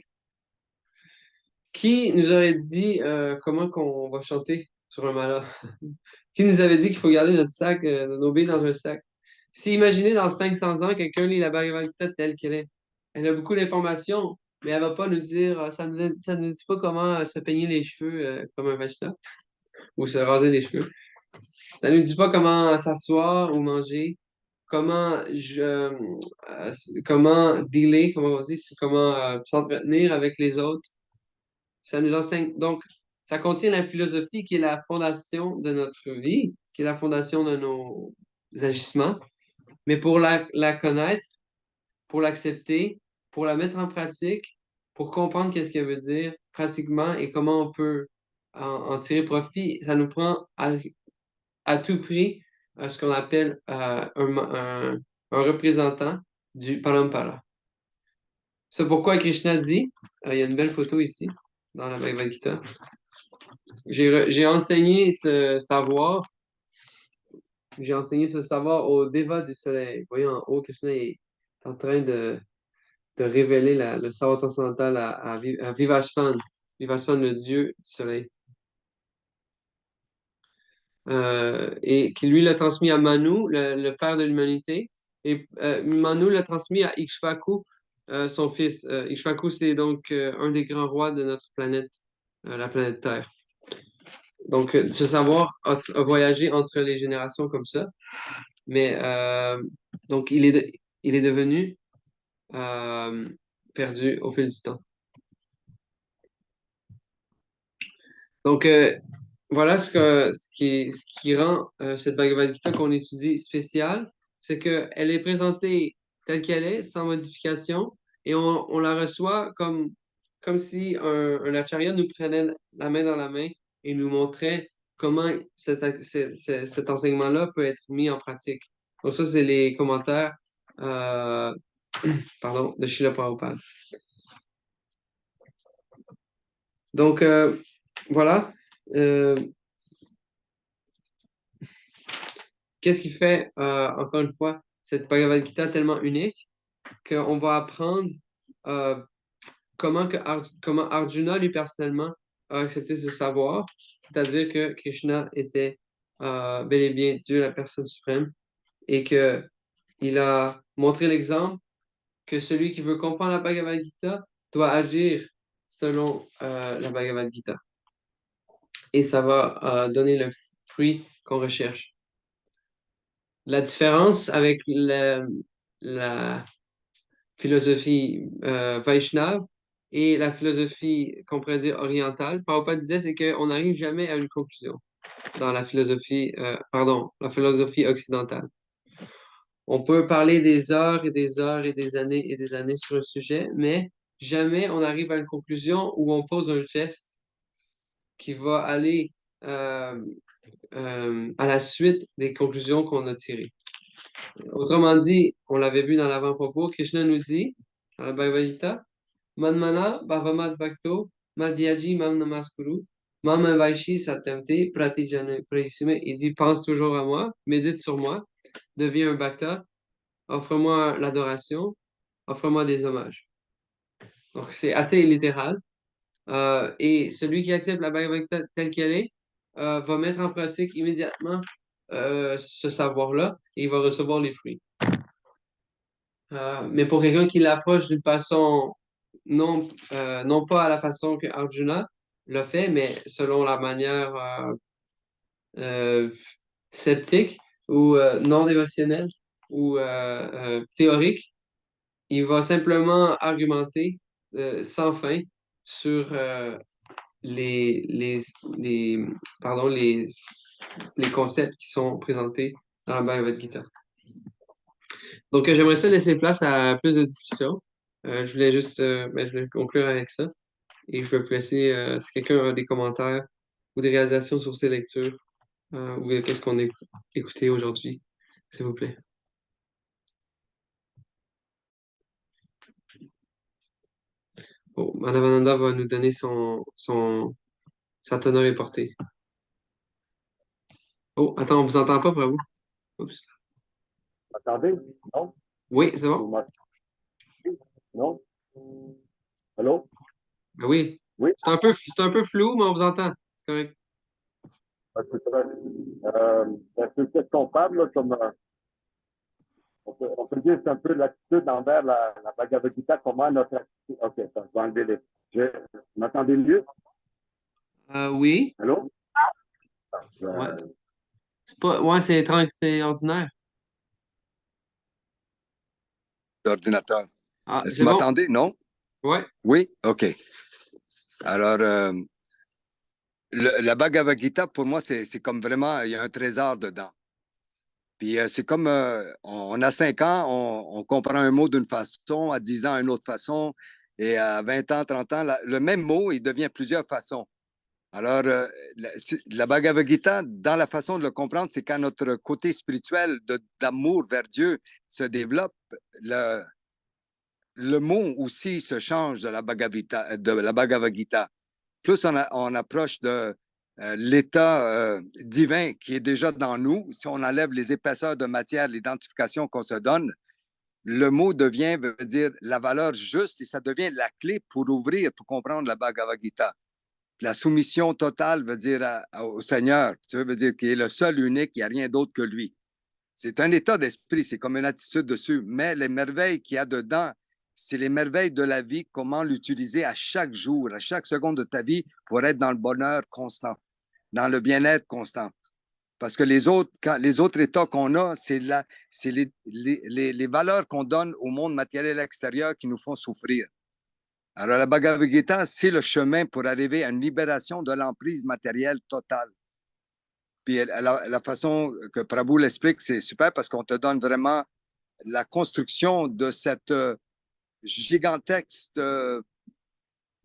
Qui nous aurait dit comment qu'on va chanter sur un mala? Qui nous avait dit qu'il faut garder notre sac, nos billes dans un sac? Si imaginez dans 500 ans, quelqu'un lit la Bhagavad Gita telle qu'elle est. Elle a beaucoup d'informations, mais elle va pas nous dire, ça nous dit pas comment se peigner les cheveux comme un Vaishnava ou se raser les cheveux. Ça nous dit pas comment s'asseoir ou manger, comment comment dealer, comment on dit, comment s'entretenir avec les autres. Ça nous enseigne. Donc, ça contient la philosophie qui est la fondation de notre vie, qui est la fondation de nos agissements. Mais pour la connaître, pour l'accepter, pour la mettre en pratique, pour comprendre qu'est-ce qu'elle veut dire pratiquement et comment on peut en tirer profit, ça nous prend à tout prix ce qu'on appelle un représentant du Parampara. C'est pourquoi Krishna dit, il y a une belle photo ici, dans la Bhagavad Gita. J'ai enseigné ce savoir, au Déva du soleil. Vous voyez en haut, Krishna est en train de révéler le savoir transcendantal à Vivasvan, Vivasvan, le dieu du soleil. Et qui lui l'a transmis à Manu, le père de l'humanité, et Manu l'a transmis à Ikshvaku, son fils. Ikshvaku, c'est donc un des grands rois de notre planète, la planète Terre. Donc, ce savoir a voyagé entre les générations comme ça, mais donc il est devenu perdu au fil du temps. Donc, voilà ce qui rend cette Bhagavad Gita qu'on étudie spéciale, c'est qu'elle est présentée telle qu'elle est, sans modification, et on la reçoit comme si un acharya nous prenait la main dans la main et nous montrait comment cet enseignement-là peut être mis en pratique. Donc ça, c'est les commentaires de Srila Prabhupada. Donc, voilà. Qu'est-ce qui fait, encore une fois, cette Bhagavad Gita tellement unique qu'on va apprendre comment Arjuna, lui, personnellement, a accepté ce savoir, c'est-à-dire que Krishna était bel et bien Dieu, la personne suprême, et qu'il a montré l'exemple que celui qui veut comprendre la Bhagavad Gita doit agir selon la Bhagavad Gita. Et ça va donner le fruit qu'on recherche. La différence avec la philosophie Vaishnava et la philosophie qu'on pourrait dire orientale, Prabhupada disait, c'est qu'on n'arrive jamais à une conclusion dans la philosophie occidentale. On peut parler des heures et des heures et des années sur un sujet, mais jamais on arrive à une conclusion où on pose un geste qui va aller à la suite des conclusions qu'on a tirées. Autrement dit, on l'avait vu dans l'avant-propos, Krishna nous dit, dans la Bhagavad Gita, Manmana Bhavamat Bhakto Madhyaji Mam Namaskuru Mam Vaishi Satyamte Pratijane Prayisume. Il dit, pense toujours à moi, médite sur moi, deviens un Bhakta, offre-moi l'adoration, offre-moi des hommages. Donc, c'est assez littéral. Et celui qui accepte la Bhagavad Gita telle qu'elle est va mettre en pratique immédiatement ce savoir-là et il va recevoir les fruits. Mais pour quelqu'un qui l'approche d'une façon non pas à la façon que Arjuna l'a fait, mais selon la manière euh, sceptique ou non dévotionnelle ou théorique, il va simplement argumenter sans fin sur les, pardon, les concepts qui sont présentés dans la Bhagavad Gita. Donc, j'aimerais ça laisser place à plus de discussions. Je voulais juste je voulais conclure avec ça. Et je vais vous laisser, si quelqu'un a des commentaires ou des réalisations sur ces lectures, ou qu'est-ce qu'on a écouté aujourd'hui, s'il vous plaît. Bon, Madhavananda va nous donner sa teneur et portée. Oh, attends, on vous entend pas, bravo. Oups. Attendez, non? Oui, c'est bon? Non? Allô? Ben oui. Oui? C'est un peu flou, mais on vous entend. C'est correct. C'est ce qu'on parle, là, comme on peut dire c'est un peu l'attitude envers la Bhagavad Gita, comment notre attitude. OK, ça, je vais enlever les. Vous m'entendez mieux? Oui. Allô? Ouais. C'est étrange, c'est ordinaire. L'ordinateur. Ah, Est-ce que c'est vous bon? m'entendez? Non? Ouais. Oui? OK. Alors, la Bhagavad Gita, pour moi, c'est comme vraiment, il y a un trésor dedans. Puis c'est comme, on a 5 ans, on comprend un mot d'une façon, à 10 ans, une autre façon, et à 20 ans, 30 ans, le même mot, il devient plusieurs façons. Alors, la Bhagavad Gita, dans la façon de le comprendre, c'est quand notre côté spirituel d'amour vers Dieu se développe, le mot aussi se change de la Bhagavad Gita. Plus on approche de l'état divin qui est déjà dans nous, si on enlève les épaisseurs de matière, l'identification qu'on se donne, le mot veut dire la valeur juste et ça devient la clé pour ouvrir, pour comprendre la Bhagavad Gita. La soumission totale veut dire au Seigneur, tu veux dire qu'il est le seul, unique, il n'y a rien d'autre que lui. C'est un état d'esprit, c'est comme une attitude dessus, mais les merveilles qu'il y a dedans, c'est les merveilles de la vie, comment l'utiliser à chaque jour, à chaque seconde de ta vie pour être dans le bonheur constant, dans le bien-être constant. Parce que les autres états qu'on a, c'est les valeurs qu'on donne au monde matériel extérieur qui nous font souffrir. Alors, la Bhagavad Gita, c'est le chemin pour arriver à une libération de l'emprise matérielle totale. Puis la façon que Prabhu l'explique, c'est super parce qu'on te donne vraiment la construction de cette gigantesque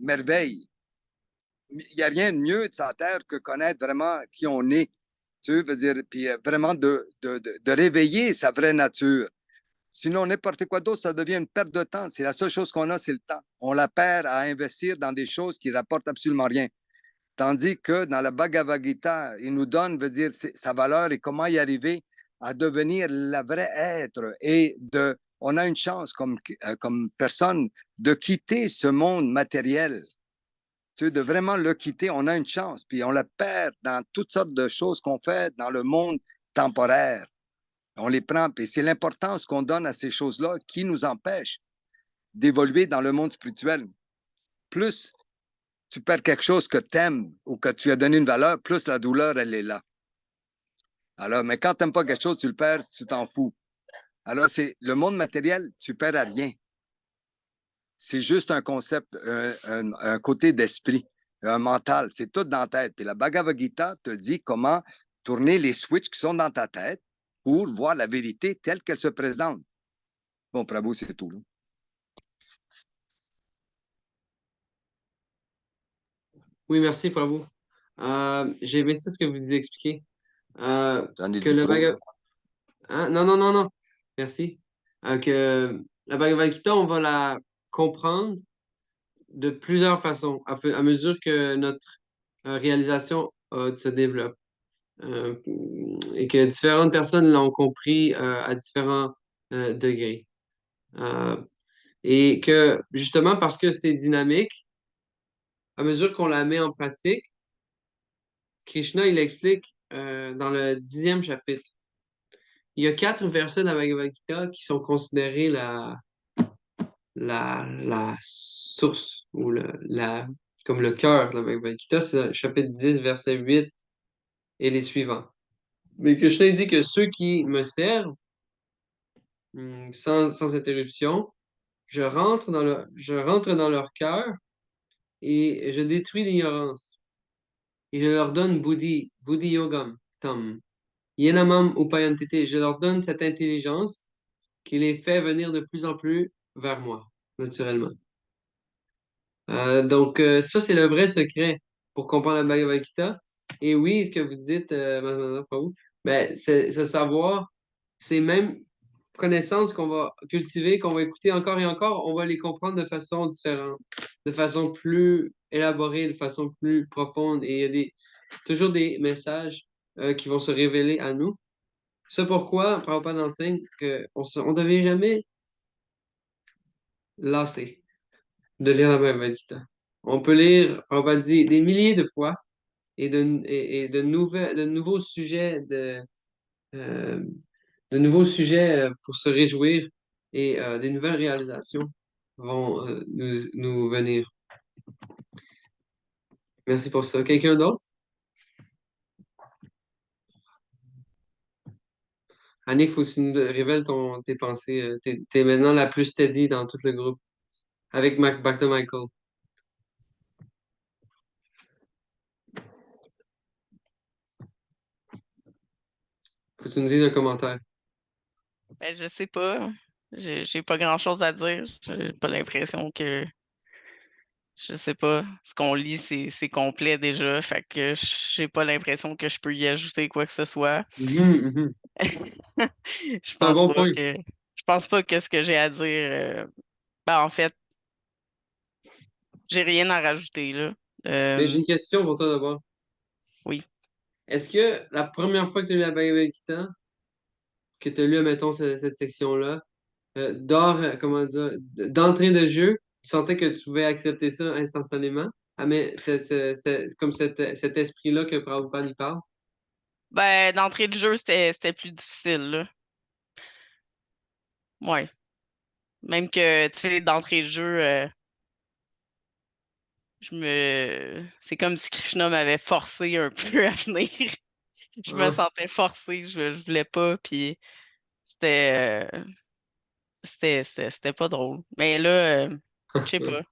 merveille. Il n'y a rien de mieux de sa terre que connaître vraiment qui on est. Tu veux dire, puis vraiment de réveiller sa vraie nature. Sinon, n'importe quoi d'autre, ça devient une perte de temps. C'est la seule chose qu'on a, c'est le temps. On la perd à investir dans des choses qui rapportent absolument rien. Tandis que dans la Bhagavad Gita, il nous donne, veut dire, sa valeur et comment y arriver à devenir le vrai être. Et on a une chance comme personne de quitter ce monde matériel. Tu sais, de vraiment le quitter, on a une chance. Puis on la perd dans toutes sortes de choses qu'on fait dans le monde temporaire. On les prend, et c'est l'importance qu'on donne à ces choses-là qui nous empêche d'évoluer dans le monde spirituel. Plus tu perds quelque chose que tu aimes ou que tu as donné une valeur, plus la douleur, elle est là. Alors, mais quand tu n'aimes pas quelque chose, tu le perds, tu t'en fous. Alors, c'est le monde matériel, tu perds à rien. C'est juste un concept, un côté d'esprit, un mental. C'est tout dans la tête. Puis la Bhagavad Gita te dit comment tourner les switches qui sont dans ta tête pour voir la vérité telle qu'elle se présente. Bon, Prabhu, c'est tout. Là. Oui, merci, Prabhu. J'ai aimé ça ce que vous expliquez. J'en ai Que dit le trop, là. Hein? Non, non, non, non. Merci. Que la Bhagavad Gita, on va la comprendre de plusieurs façons à mesure que notre réalisation se développe. Euh, et que différentes personnes l'ont compris à différents degrés. Euh, et que justement parce que c'est dynamique, à mesure qu'on la met en pratique, Krishna, il explique dans le 10e chapitre. Il y a 4 versets dans la Bhagavad Gita qui sont considérés la source ou comme le cœur de la Bhagavad Gita. C'est le chapitre 10, verset 8 et les suivants. Mais Krishna dit que ceux qui me servent sans interruption, je rentre dans leur cœur et je détruis l'ignorance. Et je leur donne Buddhi Yogam, Tam. Yenamam Upayantite. Je leur donne cette intelligence qui les fait venir de plus en plus vers moi, naturellement. Donc, ça, c'est le vrai secret pour comprendre la Bhagavad Gita. Et oui, ce que vous dites, Madame Prabhu, ben, c'est ce savoir, ces mêmes connaissances qu'on va cultiver, qu'on va écouter encore et encore, on va les comprendre de façon différente, de façon plus élaborée, de façon plus profonde. Et il y a toujours des messages qui vont se révéler à nous. C'est pourquoi Prabhupada enseigne qu'on ne devient jamais lassé de lire la Bhagavad Gita. On peut lire, Prabhupada dit, des milliers de fois et de nouveaux sujets euh, de nouveaux sujets pour se réjouir et des nouvelles réalisations vont nous venir. Merci pour ça. Quelqu'un d'autre? Annick, faut que tu nous révèles tes pensées. T'es maintenant la plus steady dans tout le groupe, avec Back to Michael. Faut que tu nous dises un commentaire. Ben, je sais pas. J'ai pas grand-chose à dire. J'ai pas l'impression que, je sais pas, ce qu'on lit, c'est complet déjà. Fait que j'ai pas l'impression que je peux y ajouter quoi que ce soit. Mhm, mhm. Je C'est un pense bon pas point. que, je pense pas que ce que j'ai à dire, ben, en fait, j'ai rien à rajouter, là. Mais j'ai Euh, une question pour toi d'abord. oui. Est-ce que la première fois que tu as lu la Bhagavad Gita, que tu as lu, mettons, cette section-là, comment dire, d'entrée de jeu, tu sentais que tu pouvais accepter ça instantanément? Ah, mais c'est comme cet esprit-là que Prabhupada y parle. Ben, d'entrée de jeu, c'était plus difficile, là. Ouais. Même que, tu sais, d'entrée de jeu, c'est comme si Krishna m'avait forcé un peu à venir. Je me Ah. sentais forcée, je voulais pas, puis c'était, c'était pas drôle. Mais là, je sais pas.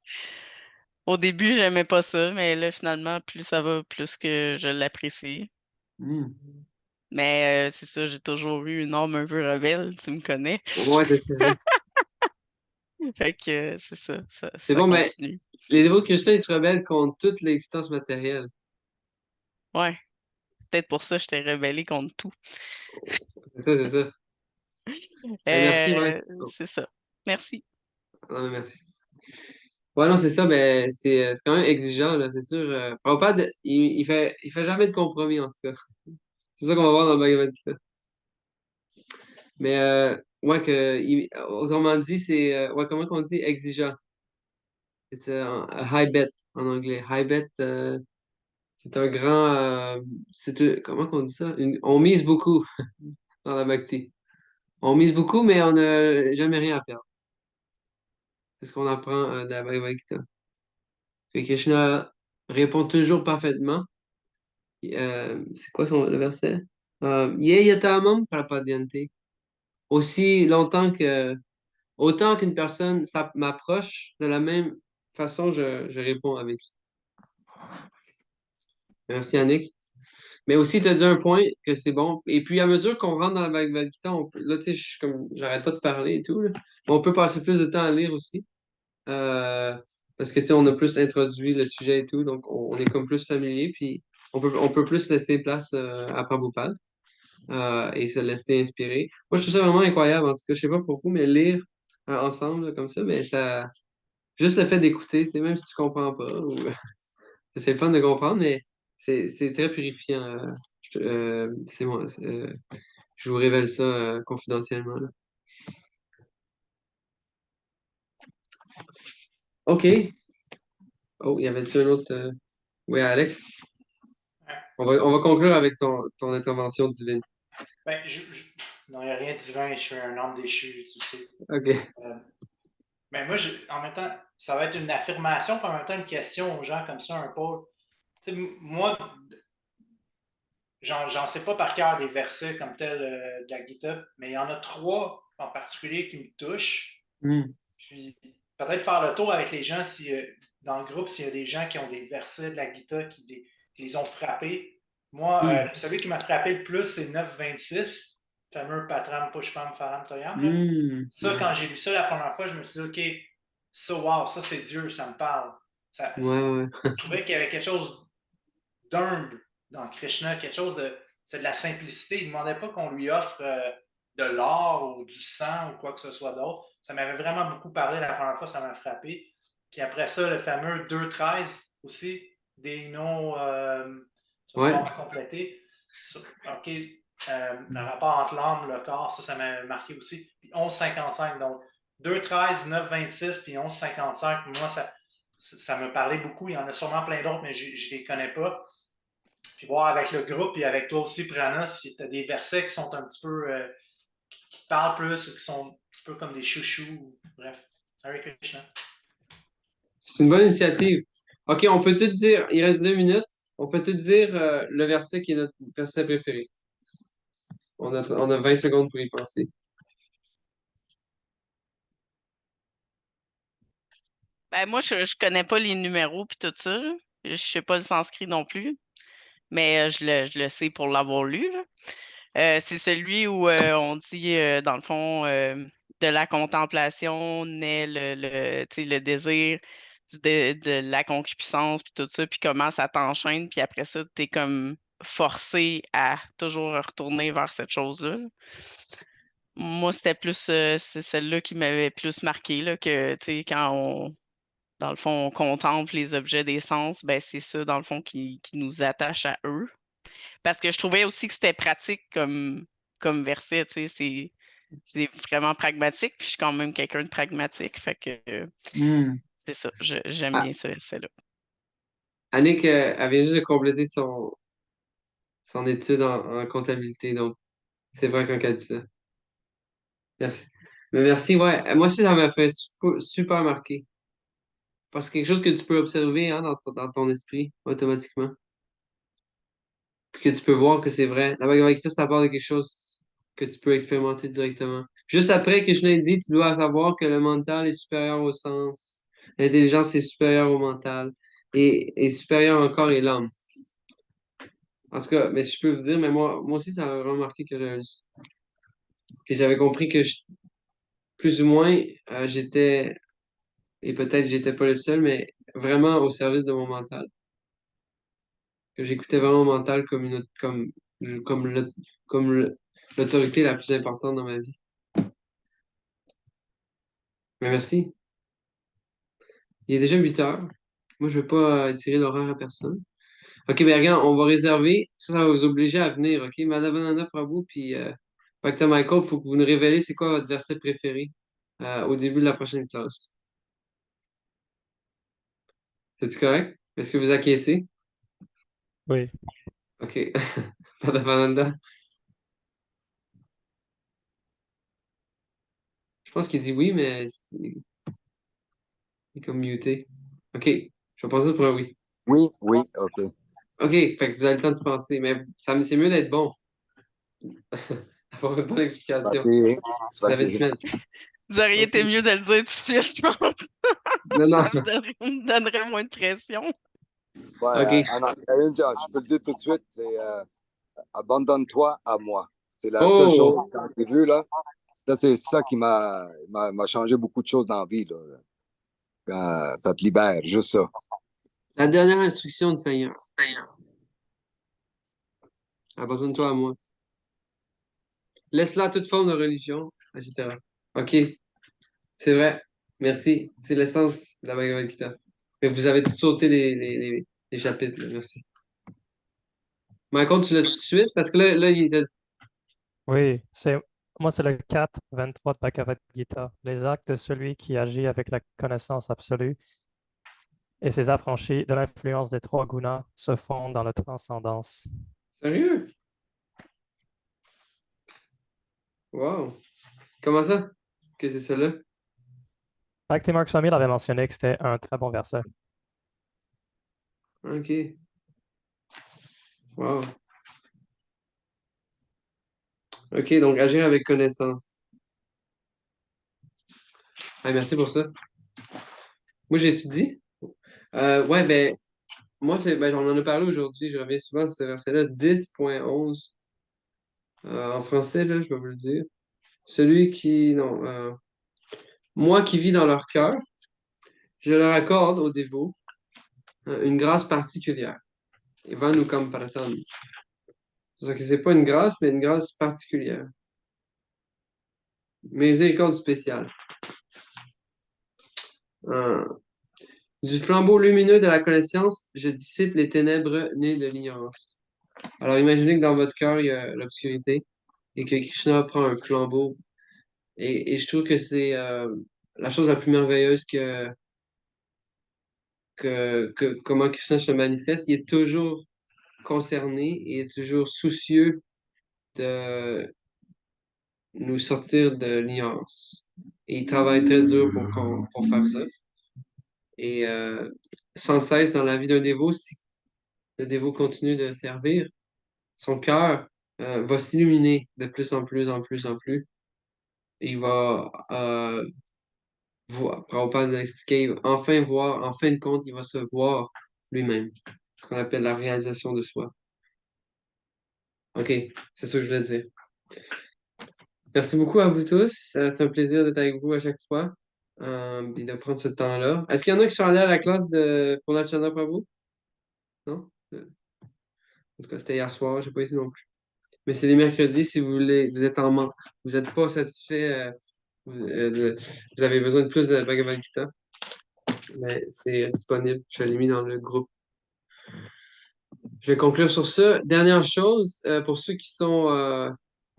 Au début, j'aimais pas ça, mais là, finalement, plus ça va, plus que je l'apprécie. Hmm. Mais c'est ça, j'ai toujours eu une âme un peu rebelle, tu me connais. Ouais, c'est ça. Fait que c'est ça, C'est ça bon, mais continue. les dévots de Krishna, ils se rebellent contre toute l'existence matérielle. Ouais, peut-être pour ça que j'étais rebellée contre tout. C'est ça, c'est ça. Merci, Mike. Oh, C'est ça. Merci. non, mais merci. Ouais, non, c'est ça, mais c'est quand même exigeant, là, c'est sûr. Prabhupada, il fait jamais de compromis, en tout cas. C'est ça qu'on va voir dans le Bhagavad Gita. Mais, ouais, autrement dit, ouais, comment qu'on dit exigeant? C'est un high bet en anglais. High bet, c'est un grand, comment qu'on dit ça? On mise beaucoup dans la bhakti. On mise beaucoup, mais on n'a jamais rien à perdre. C'est ce qu'on apprend de la Bhagavad Gita. Que Krishna répond toujours parfaitement. C'est quoi le verset? Ye yatamam prapadyante. Aussi longtemps autant qu'une personne m'approche, de la même façon, je réponds avec. Merci, Annick. Mais aussi, tu as dit un point que c'est bon. Et puis, à mesure qu'on rentre dans la Bhagavad Gita, là, tu sais, j'arrête pas de parler et tout, là. On peut passer plus de temps à lire aussi. Euh, Parce que, tu sais, on a plus introduit le sujet et tout, donc on est comme plus familier, puis on peut plus laisser place à Prabhupada et se laisser inspirer. Moi, je trouve ça vraiment incroyable, en tout cas, je sais pas pour vous, mais lire ensemble, là, comme ça, mais ça, juste le fait d'écouter, c'est même si tu comprends pas, ou, c'est le fun de comprendre, mais c'est très purifiant. C'est moi, je vous révèle ça confidentiellement, là. OK. Oh, il y avait-tu un autre? Oui, Alex? On va conclure avec ton intervention divine. Ben, non, il n'y a rien de divin, je suis un homme déchu, tu sais. OK. Mais moi, en même temps, ça va être une affirmation, puis en même temps une question aux gens comme ça, un peu. Tu sais, moi, j'en sais pas par cœur des versets comme tel de la Gita, mais il y en a trois en particulier qui me touchent. Mm. Puis peut-être faire le tour avec les gens si, dans le groupe s'il y a des gens qui ont des versets de la Gita qui les ont frappés. Moi, celui qui m'a frappé le plus, c'est 9.26, le fameux Patram Pushpam Pharam Toyam. Ça, quand j'ai lu ça la première fois, je me suis dit, OK, ça, wow, ça c'est Dieu, ça me parle. Ouais. Je trouvais qu'il y avait quelque chose d'humble dans Krishna, quelque chose de. C'est de la simplicité. Il ne demandait pas qu'on lui offre de l'or ou du sang ou quoi que ce soit d'autre. Ça m'avait vraiment beaucoup parlé la première fois, ça m'a frappé. Puis après ça, le fameux 2.13 aussi, des noms, je vais pouvoir compléter. OK, le rapport entre l'âme, le corps, ça m'a marqué aussi. Puis 11.55, donc 2.13, 9.26, puis 11.55, moi, ça me parlait beaucoup. Il y en a sûrement plein d'autres, mais je ne les connais pas. Puis voir avec le groupe et avec toi aussi, Prana, si tu as des versets qui sont un petit peu. Qui te parlent plus ou qui sont un petit peu comme des chouchous. Bref. Hare Krishna. C'est une bonne initiative. OK, on peut tout dire, il reste 2 minutes. On peut tout dire le verset qui est notre verset préféré. On a 20 secondes pour y penser. Ben, moi, je connais pas les numéros puis tout ça, là. Je sais pas le sanskrit non plus, mais je le sais pour l'avoir lu, là. C'est celui où on dit, dans le fond, de la contemplation naît tu sais, le désir de la concupiscence, puis tout ça, puis comment ça t'enchaîne, puis après ça, t'es comme forcé à toujours retourner vers cette chose-là. Moi, c'était plus, c'est celle-là qui m'avait plus marqué, là, que, tu sais, dans le fond, on contemple les objets des sens, ben c'est ça, dans le fond, qui nous attache à eux. Parce que je trouvais aussi que c'était pratique comme verset, tu sais, c'est vraiment pragmatique, puis je suis quand même quelqu'un de pragmatique, fait que c'est ça, j'aime bien ce verset-là. Annick, elle vient juste de compléter son étude en comptabilité, donc c'est vrai quand elle dit ça. Merci. Mais merci, ouais. Moi aussi, ça m'a fait super marquer. Parce que c'est quelque chose que tu peux observer hein, dans ton esprit automatiquement. Puis que tu peux voir que c'est vrai. La Bhagavad Gita, ça parle de quelque chose que tu peux expérimenter directement. Juste après, Krishna dit, tu dois savoir que le mental est supérieur au sens. L'intelligence est supérieure au mental. Et supérieur encore est l'âme. En tout cas, mais si je peux vous dire, mais moi aussi, ça m'a remarqué que j'avais compris que plus ou moins, j'étais, et peut-être j'étais pas le seul, mais vraiment au service de mon mental. Que j'écoutais vraiment mon mental comme l'autorité la plus importante dans ma vie. Mais merci. Il est déjà 8 heures. Moi, je veux pas tirer l'horaire à personne. OK, ben regarde, on va réserver. Ça va vous obliger à venir, OK? Madhavananda Prabhu, puis Bhakta Michael, il faut que vous nous révélez c'est quoi votre verset préféré au début de la prochaine classe. C'est-tu correct? Est-ce que vous acquiescez? Oui. OK. Madhavananda. Je pense qu'il dit oui, mais il est comme muté. OK. Je vais passer pour un oui. Oui, oui, OK. OK, fait que vous avez le temps de penser, mais c'est mieux d'être bon. Avoir une bonne explication. C'est Vous avez une facile. semaine. Vous auriez été mieux de le dire tout de suite, je pense. Non, non. Ça me donnerait moins de pression. Ouais, OK. je peux le dire tout de suite, c'est abandonne-toi à moi. C'est la seule chose, Oh! quand j'ai vu, là, c'est ça qui m'a changé beaucoup de choses dans la vie, là. Ça te libère, juste ça. La dernière instruction du Seigneur. Abandonne-toi à moi. Laisse là toute forme de religion, etc. OK, c'est vrai. Merci. C'est l'essence de la Bhagavad Gita. Mais vous avez tout sauté les chapitres, là. Merci. Mais contre, tu l'as tout de suite parce que là il était. Oui, moi, c'est le 4.23 de Bhagavad Gita. Les actes de celui qui agit avec la connaissance absolue et ses affranchis de l'influence des trois gunas se font dans la transcendance. Sérieux? Wow. Comment ça? Que c'est ça là? Bhakti Mark Swami l'avait mentionné que c'était un très bon verset. OK. Wow. OK, donc agir avec connaissance. Ah, merci pour ça. Moi, j'étudie. Ouais, ben, moi, on en a parlé aujourd'hui. Je reviens souvent sur ce verset-là, 10.11. En français, là, je vais vous le dire. Celui qui, non, moi qui vis dans leur cœur, je leur accorde aux dévots une grâce particulière. Et va nous comme pratam. C'est-à-dire que c'est pas une grâce, mais une grâce particulière. Miséricorde spéciale. Euh, Du flambeau lumineux de la connaissance, je dissipe les ténèbres nées de l'ignorance. Alors imaginez que dans votre cœur, il y a l'obscurité et que Krishna prend un flambeau. Et je trouve que c'est la chose la plus merveilleuse que comment Krishna se manifeste. Il est toujours concerné et il est toujours soucieux de nous sortir de l'ignorance. Et il travaille très dur pour faire ça. Et sans cesse dans la vie d'un dévot, si le dévot continue de servir, son cœur va s'illuminer de plus en plus, en plus, en plus. Et il va voir, Prabhupada l'a expliqué, il va enfin voir, en fin de compte, il va se voir lui-même. Ce qu'on appelle la réalisation de soi. OK, c'est ça que je voulais dire. Merci beaucoup à vous tous. C'est un plaisir d'être avec vous à chaque fois et de prendre ce temps-là. Est-ce qu'il y en a qui sont allés à la classe de Purnachandra Prabhu? Non? En tout cas, c'était hier soir, je n'ai pas été non plus. Mais c'est les mercredis, si vous voulez, vous n'êtes pas satisfait, vous avez besoin de plus de Bhagavad Gita, mais c'est disponible. Je l'ai mis dans le groupe. Je vais conclure sur ça. Dernière chose, pour ceux qui sont à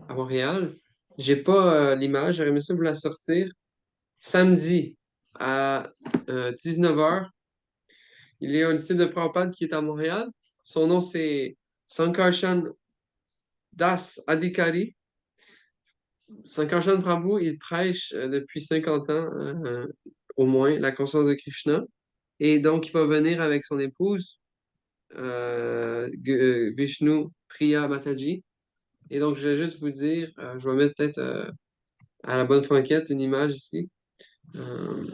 Montréal, j'ai pas l'image, j'aurais aimé ça vous la sortir. Samedi à 19h, il y a un disciple de Prabhupada qui est à Montréal. Son nom, c'est Sankarshan Das Adhikari. Sankarshan Prabhu, il prêche depuis 50 ans au moins la conscience de Krishna. Et donc, il va venir avec son épouse, Vishnu Priya Mataji. Et donc, je vais juste vous dire, je vais mettre peut-être à la bonne franquette une image ici. Euh,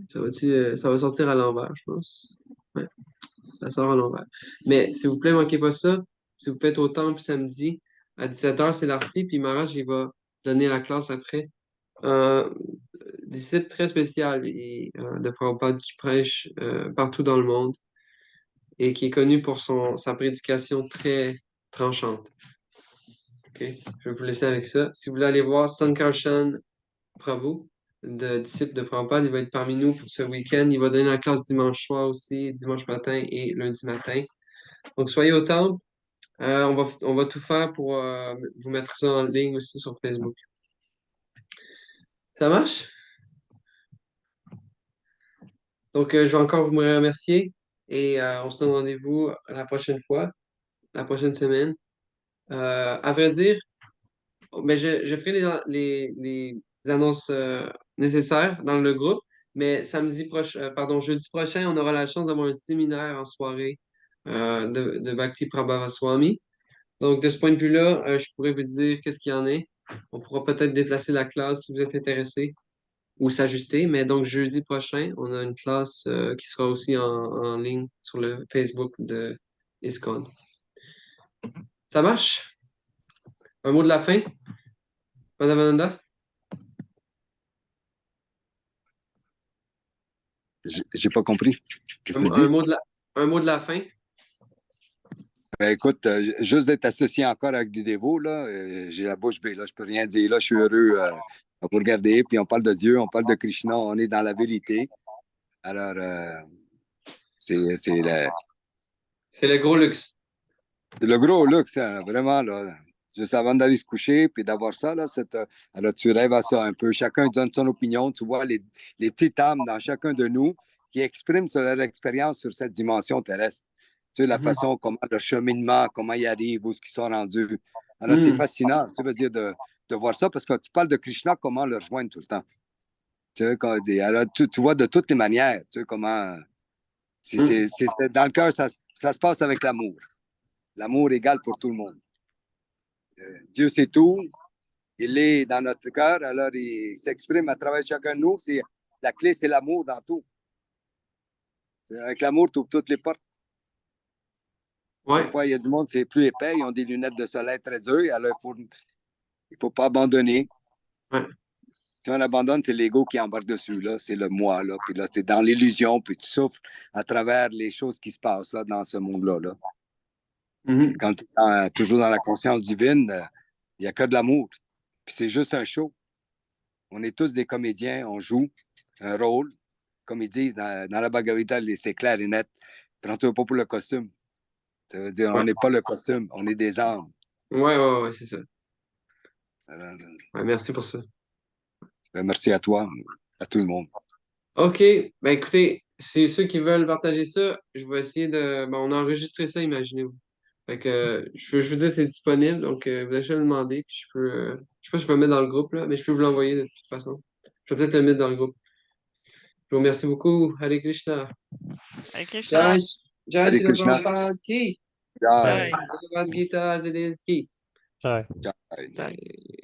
ça va sortir à l'envers, je pense. Ouais, ça sort à l'envers. Mais s'il vous plaît, manquez pas ça. Si vous faites au temple samedi, à 17h, c'est l'article, puis Maharaj, il va donner la classe après. Euh, Disciple très spécial de Prabhupada qui prêche partout dans le monde et qui est connu pour sa prédication très tranchante. OK? Je vais vous laisser avec ça. Si vous voulez aller voir Sankarshan Prabhu, disciple de Prabhupada, il va être parmi nous pour ce week-end. Il va donner la classe dimanche soir aussi, dimanche matin et lundi matin. Donc, soyez au temple. On va tout faire pour vous mettre ça en ligne aussi sur Facebook. Ça marche? Donc, je vais encore vous remercier et on se donne rendez-vous la prochaine fois, la prochaine semaine. À vrai dire, ben, je ferai les annonces nécessaires dans le groupe, mais jeudi prochain, on aura la chance d'avoir un séminaire en soirée de Bhakti Prabhava Swami. Donc, de ce point de vue-là, je pourrais vous dire qu'est-ce qu'il y en est. On pourra peut-être déplacer la classe si vous êtes intéressé ou s'ajuster. Mais donc, jeudi prochain, on a une classe qui sera aussi en ligne sur le Facebook de ISKCON. Ça marche? Un mot de la fin, Madame Ananda? J'ai pas compris. Qu'est-ce que tu Un dis? un mot de la fin. Ben, écoute, juste d'être associé encore avec des dévots, là, j'ai la bouche bée, là, je peux rien dire. Là, je suis heureux à vous regarder, puis on parle de Dieu, on parle de Krishna, on est dans la vérité. Alors, c'est C'est le gros luxe. le gros luxe, hein, vraiment, là. Juste avant d'aller se coucher, puis d'avoir ça, là, alors tu rêves à ça un peu. Chacun donne son opinion. Tu vois les petites âmes dans chacun de nous qui expriment sur leur expérience sur cette dimension terrestre. Tu sais, la façon, comment leur cheminement, comment ils arrivent, où est-ce qu'ils sont rendus. Alors, c'est fascinant, tu veux dire, de voir ça, parce que tu parles de Krishna, comment le rejoindre tout le temps. Tu sais, alors, tu vois de toutes les manières, tu sais, comment... dans le cœur, ça se passe avec l'amour. L'amour égal pour tout le monde. Dieu, c'est tout. Il est dans notre cœur, alors il s'exprime à travers chacun de nous. La clé, c'est l'amour dans tout. Avec l'amour, tu ouvres toutes les portes. Ouais. Des fois, il y a du monde, c'est plus épais, ils ont des lunettes de soleil très dures, alors il faut pas abandonner. Ouais. Si on abandonne, c'est l'ego qui embarque dessus, là. C'est le moi, là. Puis là, tu es dans l'illusion, puis tu souffres à travers les choses qui se passent là, dans ce monde-là. Là. Quand tu es toujours dans la conscience divine, il n'y a que de l'amour. Puis c'est juste un show. On est tous des comédiens, on joue un rôle. Comme ils disent dans la Bhagavad Gita, c'est clair et net. Prends-toi pas pour le costume. Ça veut dire, on n'est pas le costume, on est des âmes. Ouais, c'est ça. Alors, Ouais, merci pour ça. ben, merci à toi, à tout le monde. OK. Ben écoutez, c'est ceux qui veulent partager ça, je vais essayer de. Ben, on a enregistré ça, imaginez-vous. Fait que je veux dire, c'est disponible, donc vous allez juste me demander, puis je peux. Je sais pas si je peux le mettre dans le groupe, là, mais je peux vous l'envoyer de toute façon. Je vais peut-être le mettre dans le groupe. Je vous remercie beaucoup. Hare Krishna. Hare Krishna. Jai Hare Shri Krishna. Prabhupada ki. Jai. Bye. Bhagavad Gita Zelensky. Jai. Jai. Jai.